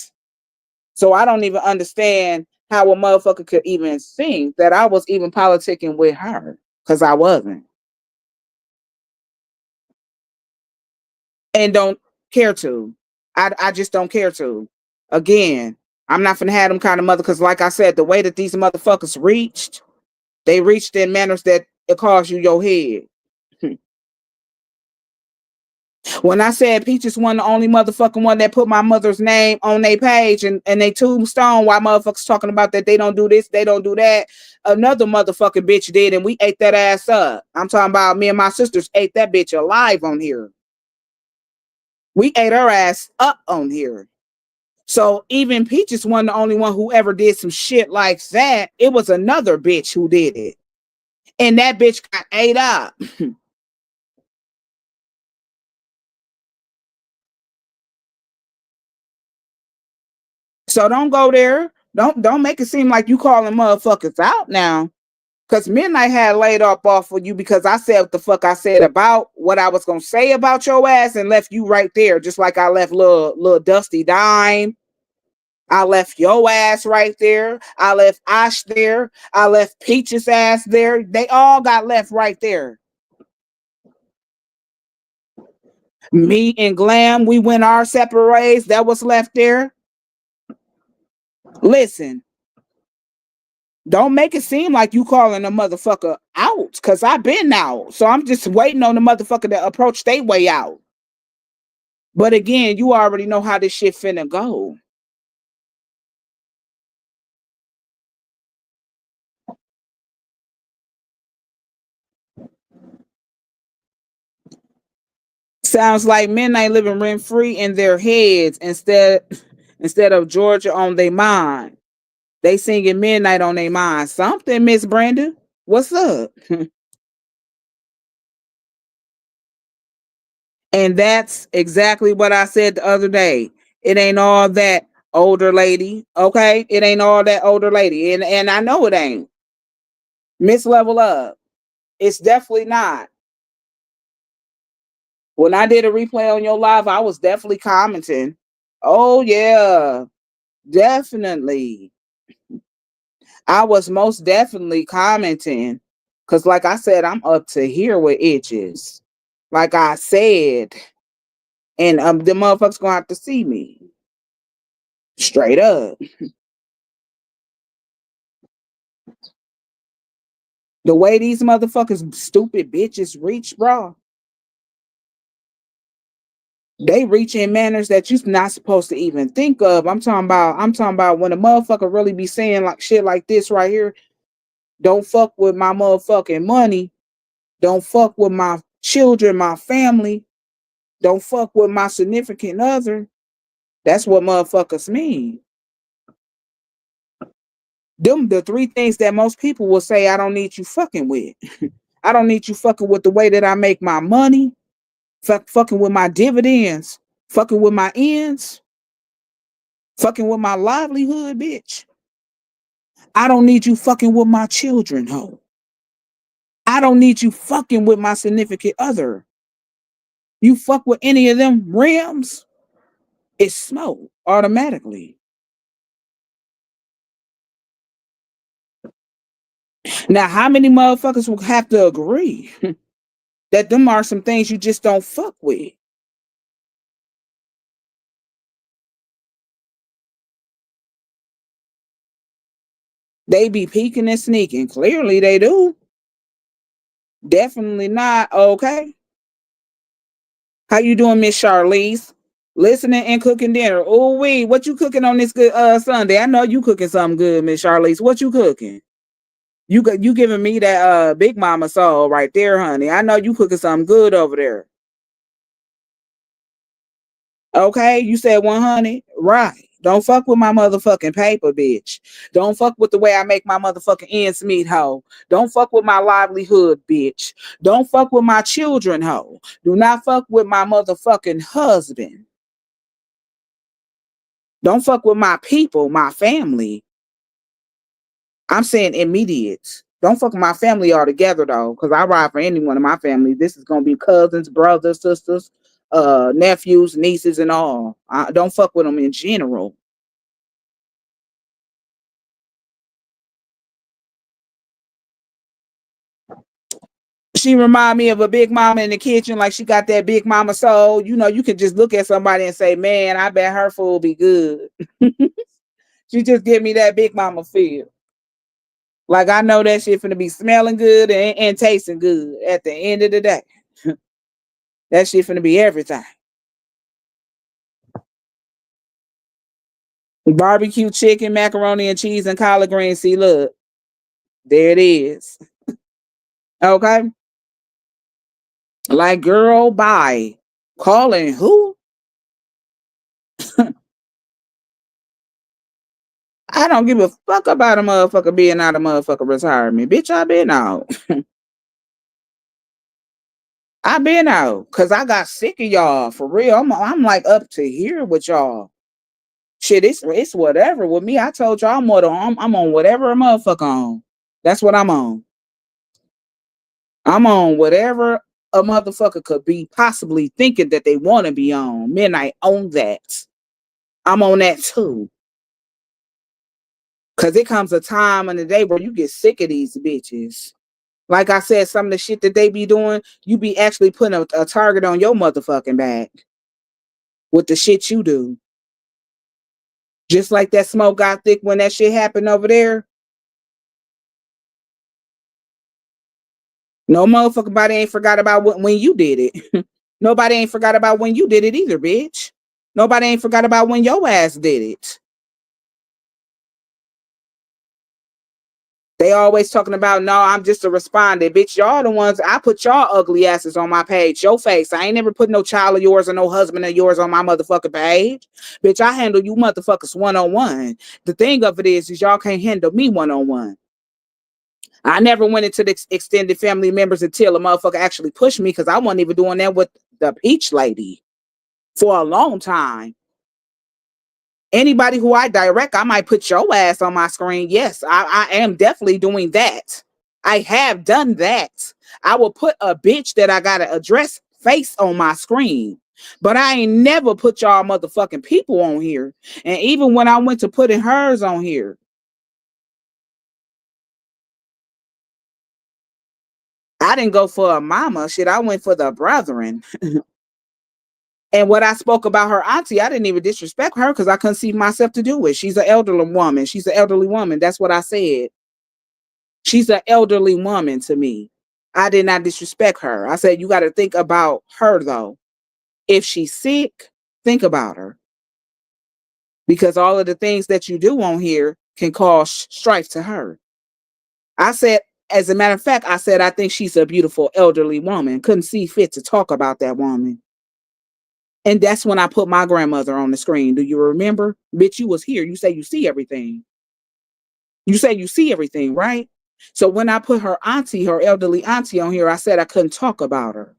So I don't even understand how a motherfucker could even think that I was even politicking with her. Because I wasn't. And don't care to. I just don't care to. Again, I'm not gonna have them kind of mother because like I said, the way that these motherfuckers reached, they reached in manners that it cost you your head. When I said Peaches wasn't the only motherfucking one that put my mother's name on their page and they tombstone while motherfuckers talking about that they don't do this, they don't do that. Another motherfucking bitch did, and we ate that ass up. I'm talking about me and my sisters ate that bitch alive on here. We ate her ass up on here. So even Peaches wasn't the only one who ever did some shit like that. It was another bitch who did it. And that bitch got ate up. So don't go there. Don't make it seem like you calling motherfuckers out now. Cause Midnight had laid off of you because I said what the fuck I said about what I was gonna say about your ass and left you right there, just like I left little Dusty Dime. I left your ass right there. I left Ash there. I left Peach's ass there. They all got left right there. Me and Glam, we went our separate ways. That was left there. Listen, don't make it seem like you calling a motherfucker out, cause I've been out. So I'm just waiting on the motherfucker to approach their way out. But again, you already know how this shit finna go. Sounds like men ain't living rent free in their heads instead of Georgia on their mind. They singing midnight on their mind. Something, Miss Brenda. What's up? And that's exactly what I said the other day. It ain't all that older lady. Okay? It ain't all that older lady. And I know it ain't. Miss Level Up. It's definitely not. When I did a replay on your live, I was definitely commenting. Oh yeah, definitely. I was most definitely commenting. Cause like I said, I'm up to here with itches. Like I said. And the motherfuckers gonna have to see me. Straight up. The way these motherfuckers stupid bitches reach, bro. They reach in manners that you're not supposed to even think of. I'm talking about when a motherfucker really be saying like shit like this right here. Don't fuck with my motherfucking money. Don't fuck with my children, my family. Don't fuck with my significant other. That's what motherfuckers mean. Them the three things that most people will say I don't need you fucking with. I don't need you fucking with the way that I make my money, fucking with my dividends, fucking with my ends, fucking with my livelihood, bitch. I don't need you fucking with my children, ho. I don't need you fucking with my significant other. You fuck with any of them rims, it's smoke automatically. Now, how many motherfuckers will have to agree that them are some things you just don't fuck with? They be peeking and sneaking. Clearly they do. Definitely not. Okay. How you doing, Miss Charlize? Listening and cooking dinner. Oh wee, what you cooking on this good Sunday? I know you cooking something good, Miss Charlize. What you cooking? You giving me that Big Mama soul right there, honey. I know you cooking something good over there. Okay, you said 100, right? Don't fuck with my motherfucking paper, bitch. Don't fuck with the way I make my motherfucking ends meet, hoe. Don't fuck with my livelihood, bitch. Don't fuck with my children, hoe. Do not fuck with my motherfucking husband. Don't fuck with my people, my family. I'm saying immediate. Don't fuck with my family altogether though, because I ride for any one of my family. This is gonna be cousins, brothers, sisters, nephews, nieces, and all. I don't fuck with them in general. She remind me of a big mama in the kitchen, like she got that big mama soul. You know, you can just look at somebody and say, "Man, I bet her food be good." She just give me that big mama feel. Like I know that shit finna be smelling good and tasting good at the end of the day. That shit finna be everything. Barbecue chicken, macaroni and cheese, and collard greens. See, look, there it is. Okay. Like, girl, bye. Calling who? I don't give a fuck about a motherfucker being out of motherfucker retirement. Bitch, I been out. I been out. Cause I got sick of y'all. For real. I'm like up to here with y'all. Shit, it's whatever with me. I told y'all I'm on whatever a motherfucker on. That's what I'm on. I'm on whatever a motherfucker could be possibly thinking that they want to be on. Midnight on that. I'm on that too. Cause it comes a time in the day where you get sick of these bitches. Like I said, some of the shit that they be doing, you be actually putting a target on your motherfucking back with the shit you do. Just like that smoke got thick when that shit happened over there. No motherfucking body ain't forgot about when you did it. Nobody ain't forgot about when you did it either, bitch. Nobody ain't forgot about when your ass did it. They always talking about, no, I'm just a respondent. Bitch, y'all the ones, I put y'all ugly asses on my page, your face. I ain't never put no child of yours or no husband of yours on my motherfucking page. Bitch, I handle you motherfuckers one-on-one. The thing of it is y'all can't handle me one-on-one. I never went into the extended family members until a motherfucker actually pushed me because I wasn't even doing that with the peach lady for a long time. Anybody who I direct, I might put your ass on my screen. Yes, I am definitely doing that. I have done that. I will put a bitch that I gotta address face on my screen. But I ain't never put y'all motherfucking people on here. And even when I went to putting hers on here, I didn't go for a mama. Shit, I went for the brethren. And what I spoke about her auntie, I didn't even disrespect her because I couldn't see myself to do it. She's an elderly woman. She's an elderly woman. That's what I said. She's an elderly woman to me. I did not disrespect her. I said, you got to think about her though. If she's sick, think about her. Because all of the things that you do on here can cause strife to her. I said, as a matter of fact, I said, I think she's a beautiful elderly woman. Couldn't see fit to talk about that woman. And that's when I put my grandmother on the screen. Do you remember? Bitch, you was here. You say you see everything. You say you see everything, right? So when I put her auntie, her elderly auntie on here, I said I couldn't talk about her.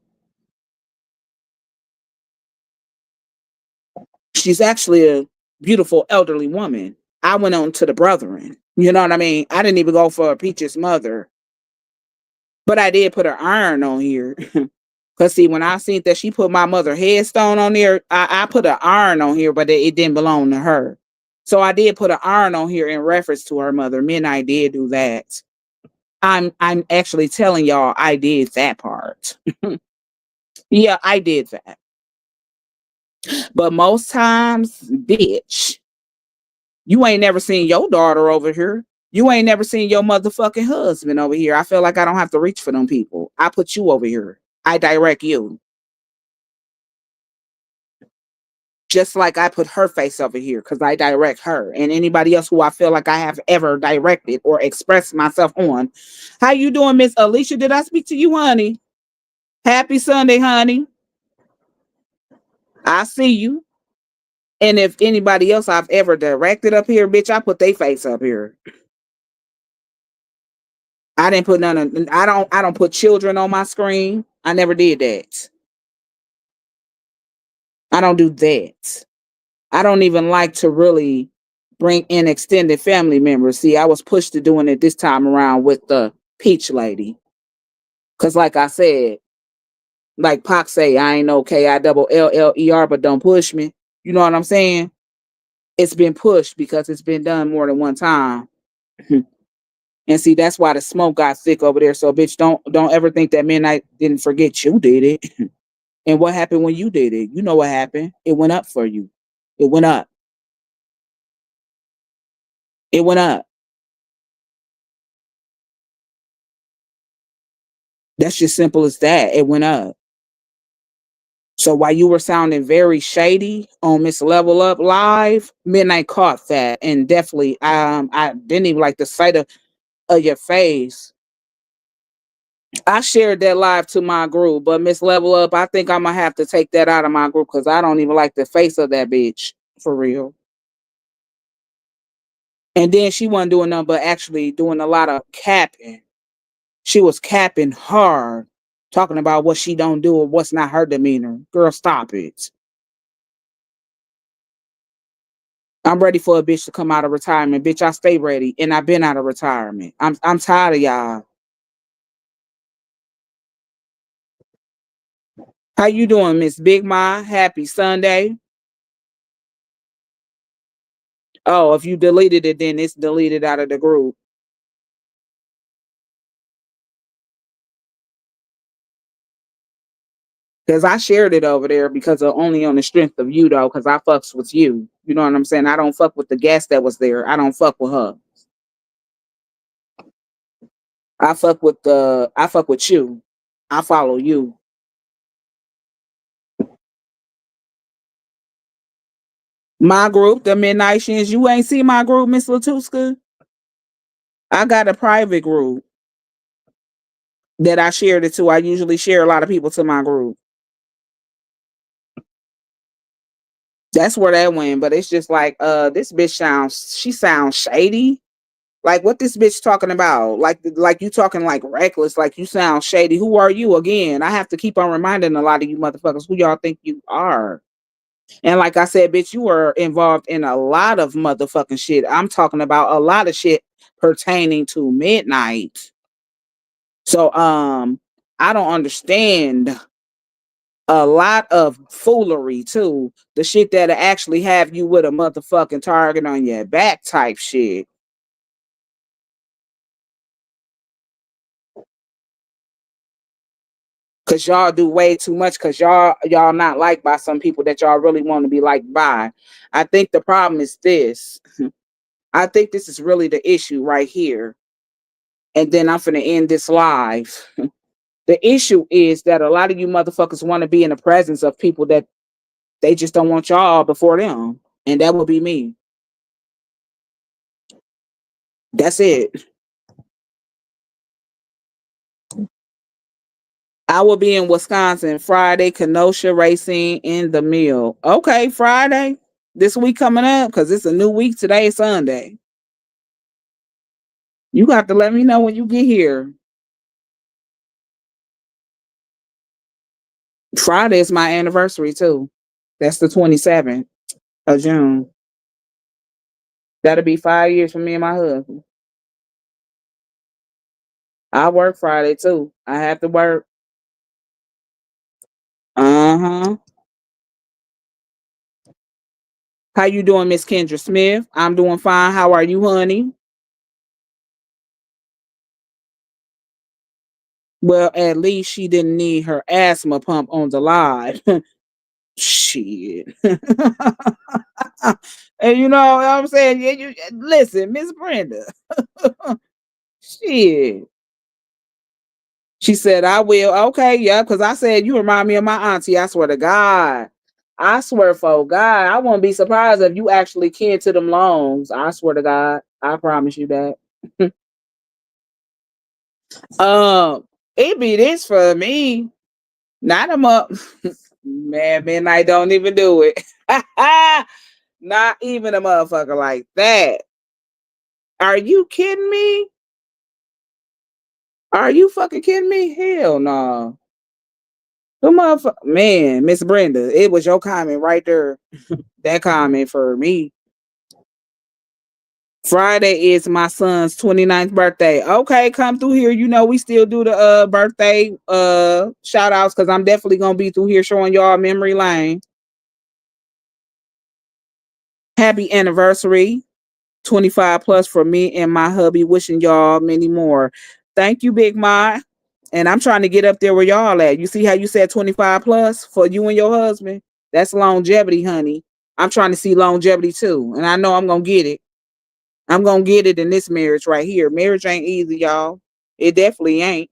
She's actually a beautiful elderly woman. I went on to the brethren. You know what I mean? I didn't even go for a Peach's mother. But I did put an iron on here. Cause see, when I seen that she put my mother headstone on there, I put an iron on here, but it didn't belong to her. So I did put an iron on here in reference to her mother. Me and I did do that. I'm actually telling y'all I did that part. Yeah, I did that. But most times, bitch, you ain't never seen your daughter over here. You ain't never seen your motherfucking husband over here. I feel like I don't have to reach for them people. I put you over here. I direct you. Just like I put her face over here because I direct her. And anybody else who I feel like I have ever directed or expressed myself on. How you doing, Miss Alicia? Did I speak to you, honey? Happy Sunday, honey. I see you. And if anybody else I've ever directed up here, bitch, I put their face up here. I didn't put none of I don't put children on my screen. I never did that. I don't do that. I don't even like to really bring in extended family members. See, I was pushed to doing it this time around with the peach lady. Cause like I said, like Pac say, I ain't no KILLER, but don't push me. You know what I'm saying? It's been pushed because it's been done more than one time. And see, that's why the smoke got thick over there. So, bitch, don't ever think that midnight didn't forget you did it. And what happened when you did it? You know what happened? It went up for you. It went up. It went up. That's just simple as that. It went up. So while you were sounding very shady on Miss Level Up Live, Midnight caught that and definitely I didn't even like the sight of your face. I shared that live to my group, but Miss Level Up, I think I'm gonna have to take that out of my group because I don't even like the face of that bitch for real. And then she wasn't doing nothing but actually doing a lot of capping. She was capping hard, talking about what she don't do or what's not her demeanor. Girl, stop it. I'm ready for a bitch to come out of retirement. Bitch, I stay ready. And I've been out of retirement. I'm tired of y'all. How you doing, Miss Big Ma? Happy Sunday. Oh, if you deleted it, then it's deleted out of the group. Because I shared it over there because of only on the strength of you though, because I fucks with you. You know what I'm saying? I don't fuck with the guest that was there. I don't fuck with her. I fuck with you. I follow you. My group, the Midnightians, you ain't see my group, Miss Latuska? I got a private group that I shared it to. I usually share a lot of people to my group. That's where that went. But it's just like, this bitch she sounds shady. Like what this bitch talking about? Like you talking like reckless, like you sound shady. Who are you again? I have to keep on reminding a lot of you motherfuckers who y'all think you are. And like I said, bitch, you were involved in a lot of motherfucking shit. I'm talking about a lot of shit pertaining to midnight. So I don't understand a lot of foolery too. The shit that actually have you with a motherfucking target on your back type shit. Cause y'all do way too much cause y'all not liked by some people that y'all really want to be liked by. I think the problem is this. I think this is really the issue right here. And then I'm finna end this live. The issue is that a lot of you motherfuckers want to be in the presence of people that they just don't want y'all before them. And that would be me. That's it. I will be in Wisconsin Friday, Kenosha Racing in the Mill. Okay, Friday. This week coming up, because it's a new week. Today is Sunday. You got to let me know when you get here. Friday is my anniversary too. That's the 27th of June. That'll be 5 years for me and my husband. I work Friday too. I have to work. Uh-huh. How you doing, Miss Kendra Smith? I'm doing fine. How are you, honey? Well, at least she didn't need her asthma pump on the live. Shit. And you know what I'm saying? Yeah, you listen, Miss Brenda. Shit. She said, I will. Okay, yeah, because I said you remind me of my auntie. I swear to God. I swear for God. I won't be surprised if you actually kin to them longs. I swear to God. I promise you that. It be this for me. Not them up. Man, midnight don't even do it. Not even a motherfucker like that. Are you kidding me? Are you fucking kidding me? Hell no. The motherfucker, man, Miss Brenda, it was your comment right there. That comment for me. Friday is my son's 29th birthday. Okay, come through here. You know, we still do the birthday shout outs because I'm definitely gonna be through here showing y'all memory lane. Happy anniversary. 25 plus for me and my hubby, wishing y'all many more. Thank you, Big Ma. And I'm trying to get up there where y'all at. You see how you said 25 plus for you and your husband? That's longevity, honey. I'm trying to see longevity too. And I know I'm going to get it. I'm going to get it in this marriage right here. Marriage ain't easy, y'all. It definitely ain't.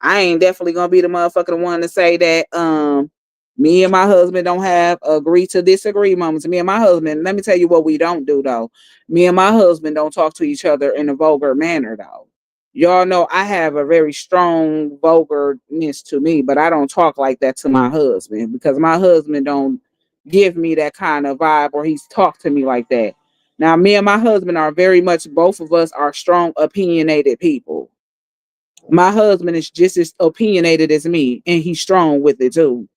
I ain't definitely gonna be the motherfucking one to say that me and my husband don't have agree to disagree moments. Me and my husband, let me tell you what we don't do though. Me and my husband don't talk to each other in a vulgar manner though. Y'all know I have a very strong vulgarness to me, but I don't talk like that to my husband because my husband don't give me that kind of vibe or he's talked to me like that. Now, me and my husband are very much, both of us are strong, opinionated people. My husband is just as opinionated as me, and he's strong with it too.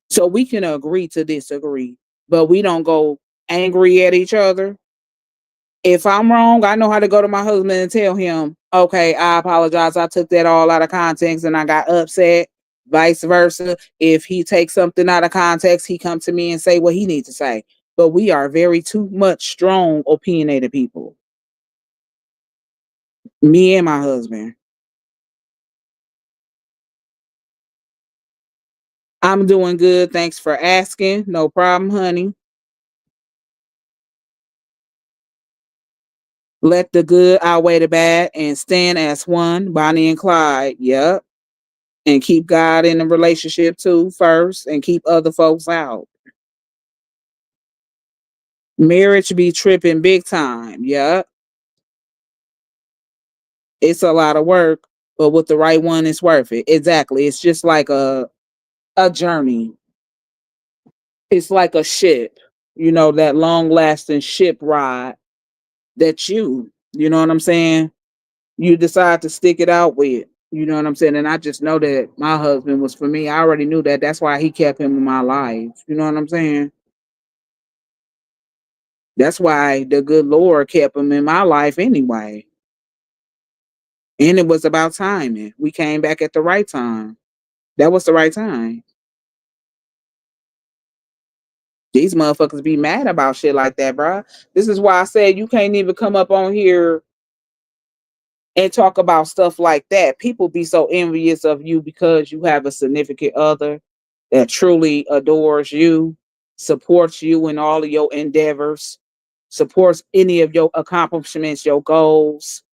So we can agree to disagree, but we don't go angry at each other. If I'm wrong, I know how to go to my husband and tell him, okay, I apologize. I took that all out of context and I got upset. Vice versa. If he takes something out of context, he come to me and say what he needs to say. But we are very too much strong, opinionated people. Me and my husband. I'm doing good. Thanks for asking. No problem, honey. Let the good outweigh the bad and stand as one, Bonnie and Clyde. Yep. And keep God in the relationship too first and keep other folks out. Marriage be tripping big time. Yep. It's a lot of work, but with the right one, it's worth it. Exactly. It's just like a journey. It's like a ship, you know, that long lasting ship ride that you know what I'm saying? You decide to stick it out with. You know what I'm saying? And I just know that my husband was for me. I already knew that. That's why he kept him in my life. You know what I'm saying? That's why the good Lord kept him in my life anyway. And it was about timing. We came back at the right time. That was the right time. These motherfuckers be mad about shit like that, bro. This is why I said you can't even come up on here and talk about stuff like that. People be so envious of you because you have a significant other that truly adores you, supports you in all of your endeavors, supports any of your accomplishments, your goals.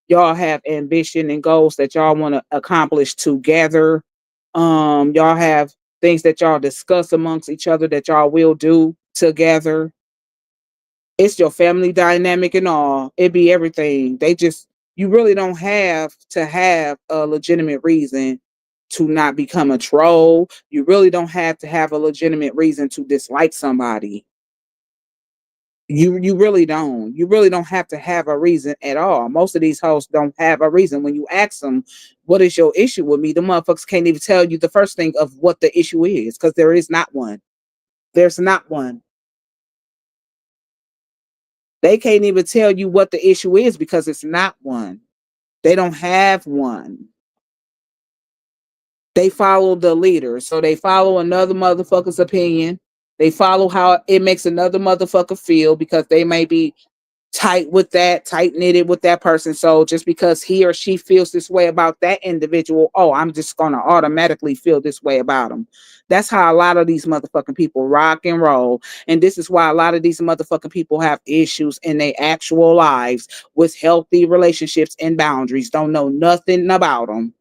Y'all have ambition and goals that y'all want to accomplish together. Y'all have things that y'all discuss amongst each other that y'all will do together. It's your family dynamic and all. It be everything. They just you really don't have to have a legitimate reason to not become a troll. You really don't have to have a legitimate reason to dislike somebody. You really don't. You really don't have to have a reason at all. Most of these hosts don't have a reason. When you ask them, what is your issue with me? The motherfuckers can't even tell you the first thing of what the issue is, because there is not one. There's not one. They can't even tell you what the issue is because it's not one. They don't have one. They follow the leader. So they follow another motherfucker's opinion. They follow how it makes another motherfucker feel because they may be tight with that, tight knitted with that person. So just because he or she feels this way about that individual, oh, I'm just gonna automatically feel this way about them. That's how a lot of these motherfucking people rock and roll. And this is why a lot of these motherfucking people have issues in their actual lives with healthy relationships and boundaries. Don't know nothing about them.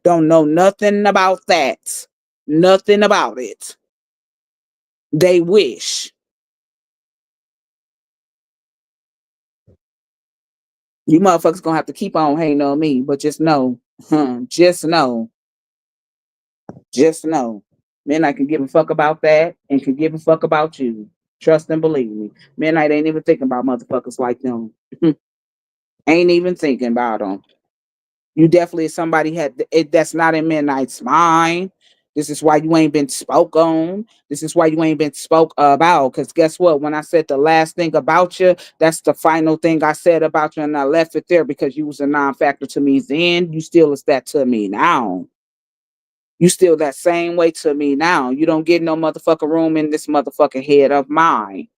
Don't know nothing about that. Nothing about it. They wish. You motherfuckers gonna have to keep on hating on me, but just know, just know, just know, Midnight can give a fuck about that and can give a fuck about you. Trust and believe me. Midnight ain't even thinking about motherfuckers like them. Ain't even thinking about them. You definitely somebody had it that's not in Midnight's mind. This is why you ain't been spoke on. This is why you ain't been spoke about. Because guess what? When I said the last thing about you, that's the final thing I said about you, and I left it there because you was a non-factor to me then. You still is that to me now. You still that same way to me now. You don't get no motherfucking room in this motherfucking head of mine.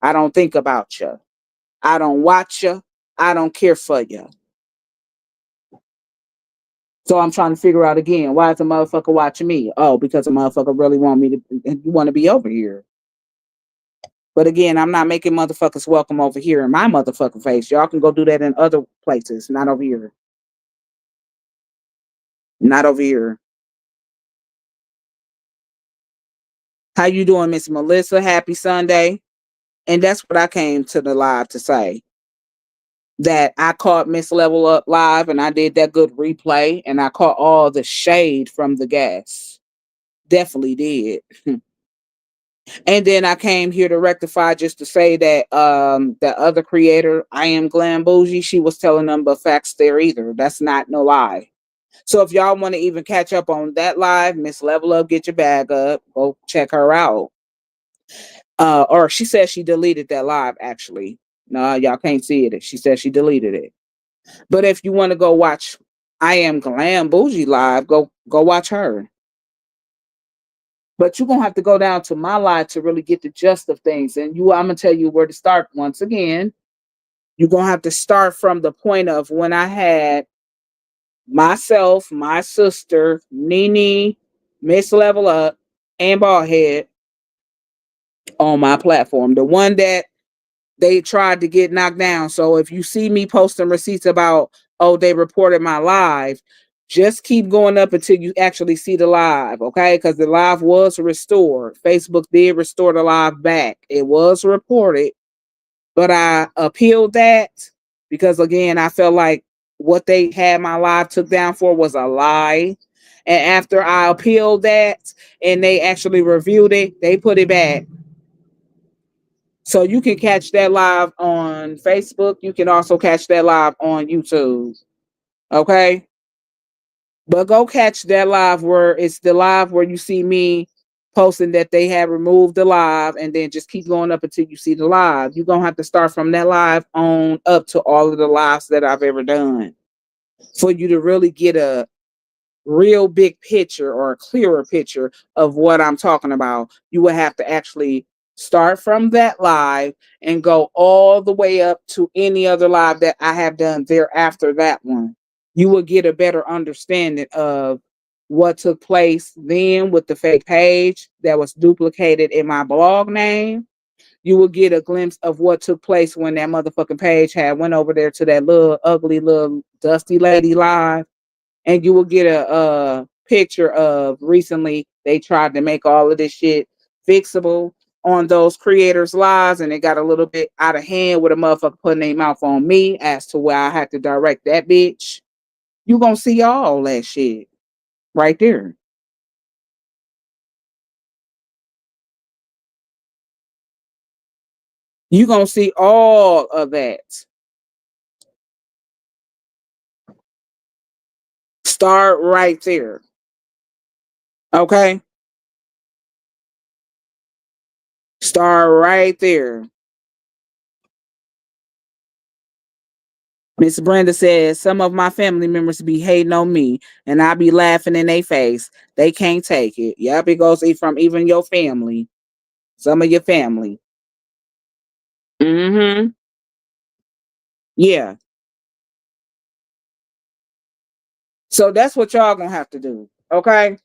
I don't think about you. I don't watch you. I don't care for you. So I'm trying to figure out again, why is the motherfucker watching me? Oh, because the motherfucker really want me to, you want to be over here. But again, I'm not making motherfuckers welcome over here in my motherfucking face. Y'all can go do that in other places, not over here. Not over here. How you doing, Miss Melissa? Happy Sunday. And that's what I came to the live to say. That I caught Miss Level Up live and I did that good replay and I caught all the shade from the guests. Definitely did. And then I came here to rectify just to say that the other creator, I am Glam Bougie, she was telling them the facts there either. That's not no lie. So if y'all want to even catch up on that live, Miss Level Up, get your bag up, go check her out. Or she said she deleted that live actually. No, y'all can't see it. She said she deleted it. But if you want to go watch I am Glam Bougie live, go watch her. But you're gonna have to go down to my live to really get the gist of things. And I'm gonna tell you where to start once again. You're gonna have to start from the point of when I had myself, my sister, Nene, Miss Level Up, and Ballhead on my platform. The one that they tried to get knocked down. So if you see me posting receipts about, oh, they reported my live, just keep going up until you actually see the live, okay? Because the live was restored. Facebook did restore the live back. It was reported, but I appealed that because, again, I felt like what they had my live took down for was a lie. And after I appealed that and they actually reviewed it, they put it back. So you can catch that live on Facebook. You can also catch that live on YouTube. Okay. But go catch that live where it's the live where you see me posting that they have removed the live and then just keep going up until you see the live. You're going to have to start from that live on up to all of the lives that I've ever done for you to really get a real big picture or a clearer picture of what I'm talking about. You will have to actually start from that live and go all the way up to any other live that I have done thereafter that one. You will get a better understanding of what took place then with the fake page that was duplicated in my blog name. You will get a glimpse of what took place when that motherfucking page had went over there to that little ugly little dusty lady live, and you will get a picture of recently they tried to make all of this shit fixable on those creators' lives, and it got a little bit out of hand with a motherfucker putting their mouth on me as to where I had to direct that bitch. You gonna see all that shit right there. You gonna see all of that. Start right there. Okay? Start right there. Miss Brenda says some of my family members be hating on me and I be laughing in their face. They can't take it. Yep, it goes from even your family. Some of your family. Mm-hmm. Yeah. So that's what y'all gonna have to do. Okay.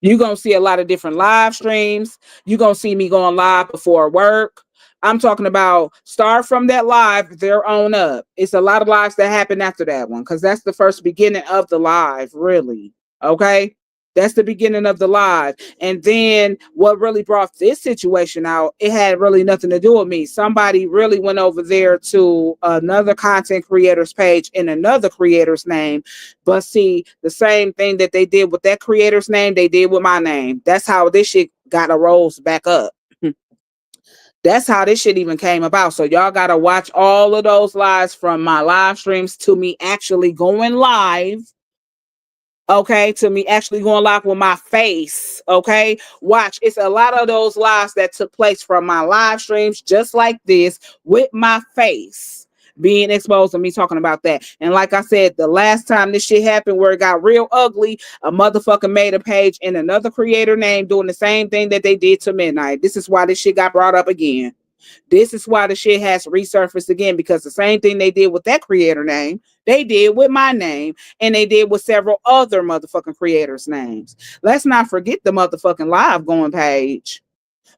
You're gonna see a lot of different live streams. You're gonna see me going live before work. I'm talking about start from that live, they're on up. It's a lot of lives that happen after that one because that's the first beginning of the live, really. Okay. That's the beginning of the live. And then what really brought this situation out, it had really nothing to do with me. Somebody really went over there to another content creator's page in another creator's name. But see, the same thing that they did with that creator's name, they did with my name. That's how this shit got a rose back up. That's how this shit even came about. So y'all gotta watch all of those lives from my live streams to me actually going live. Okay, to me actually going live with my face. Okay, watch. It's a lot of those lives that took place from my live streams, just like this, with my face being exposed and me talking about that. And like I said, the last time this shit happened where it got real ugly, a motherfucker made a page in another creator name doing the same thing that they did to Midnight. This is why this shit got brought up again. This is why the shit has resurfaced again, because the same thing they did with that creator name, they did with my name, and they did with several other motherfucking creators' names. Let's not forget the motherfucking live going page.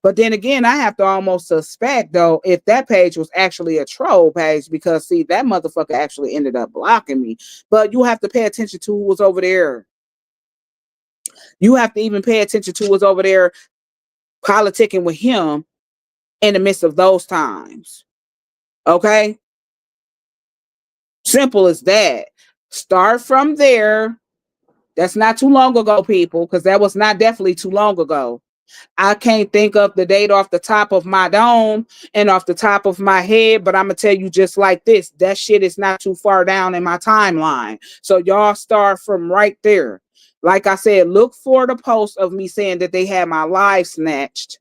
But then again, I have to almost suspect though if that page was actually a troll page, because see, that motherfucker actually ended up blocking me. But you have to pay attention to who was over there. You have to even pay attention to who was over there politicking with him in the midst of those times. Okay? Simple as that. Start from there. That's not too long ago, people, because that was not definitely too long ago. I can't think of the date off the top of my dome and off the top of my head, but I'm gonna tell you just like this: that shit is not too far down in my timeline. So y'all start from right there. Like I said, look for the post of me saying that they had my live snatched.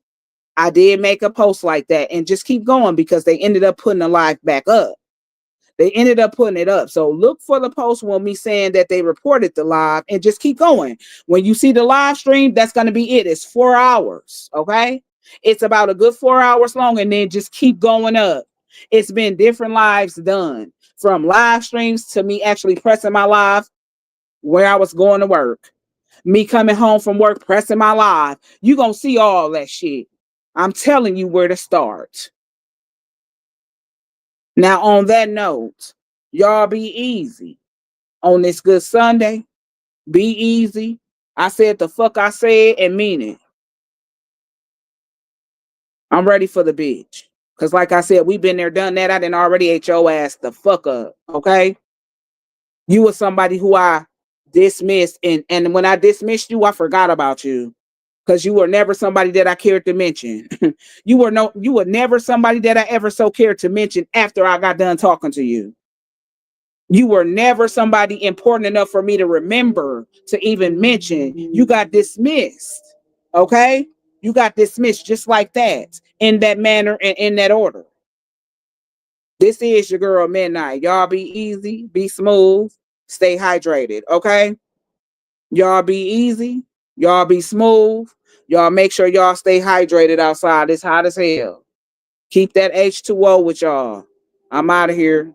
I did make a post like that, and just keep going because they ended up putting the live back up. They ended up putting it up. So look for the post when me saying that they reported the live and just keep going. When you see the live stream, that's going to be it. It's 4 hours. Okay. It's about a good 4 hours long, and then just keep going up. It's been different lives done, from live streams to me actually pressing my live where I was going to work, me coming home from work, pressing my live. You're going to see all that shit. I'm telling you where to start. Now, on that note, y'all be easy on this good Sunday. Be easy. I said the fuck I said and mean it. I'm ready for the bitch. Because, like I said, we been there, done that. I didn't already ate your ass the fuck up. Okay? You were somebody who I dismissed. And when I dismissed you, I forgot about you. Because you were never somebody that I cared to mention. You were never somebody that I ever so cared to mention after I got done talking to you. You were never somebody important enough for me to remember to even mention. You got dismissed. Okay? You got dismissed just like that, in that manner and in that order. This is your girl Midnight. Y'all be easy, be smooth, stay hydrated. Okay? Y'all be easy, y'all be smooth, y'all make sure y'all stay hydrated outside. It's hot as hell. Keep that H2O with y'all. I'm out of here.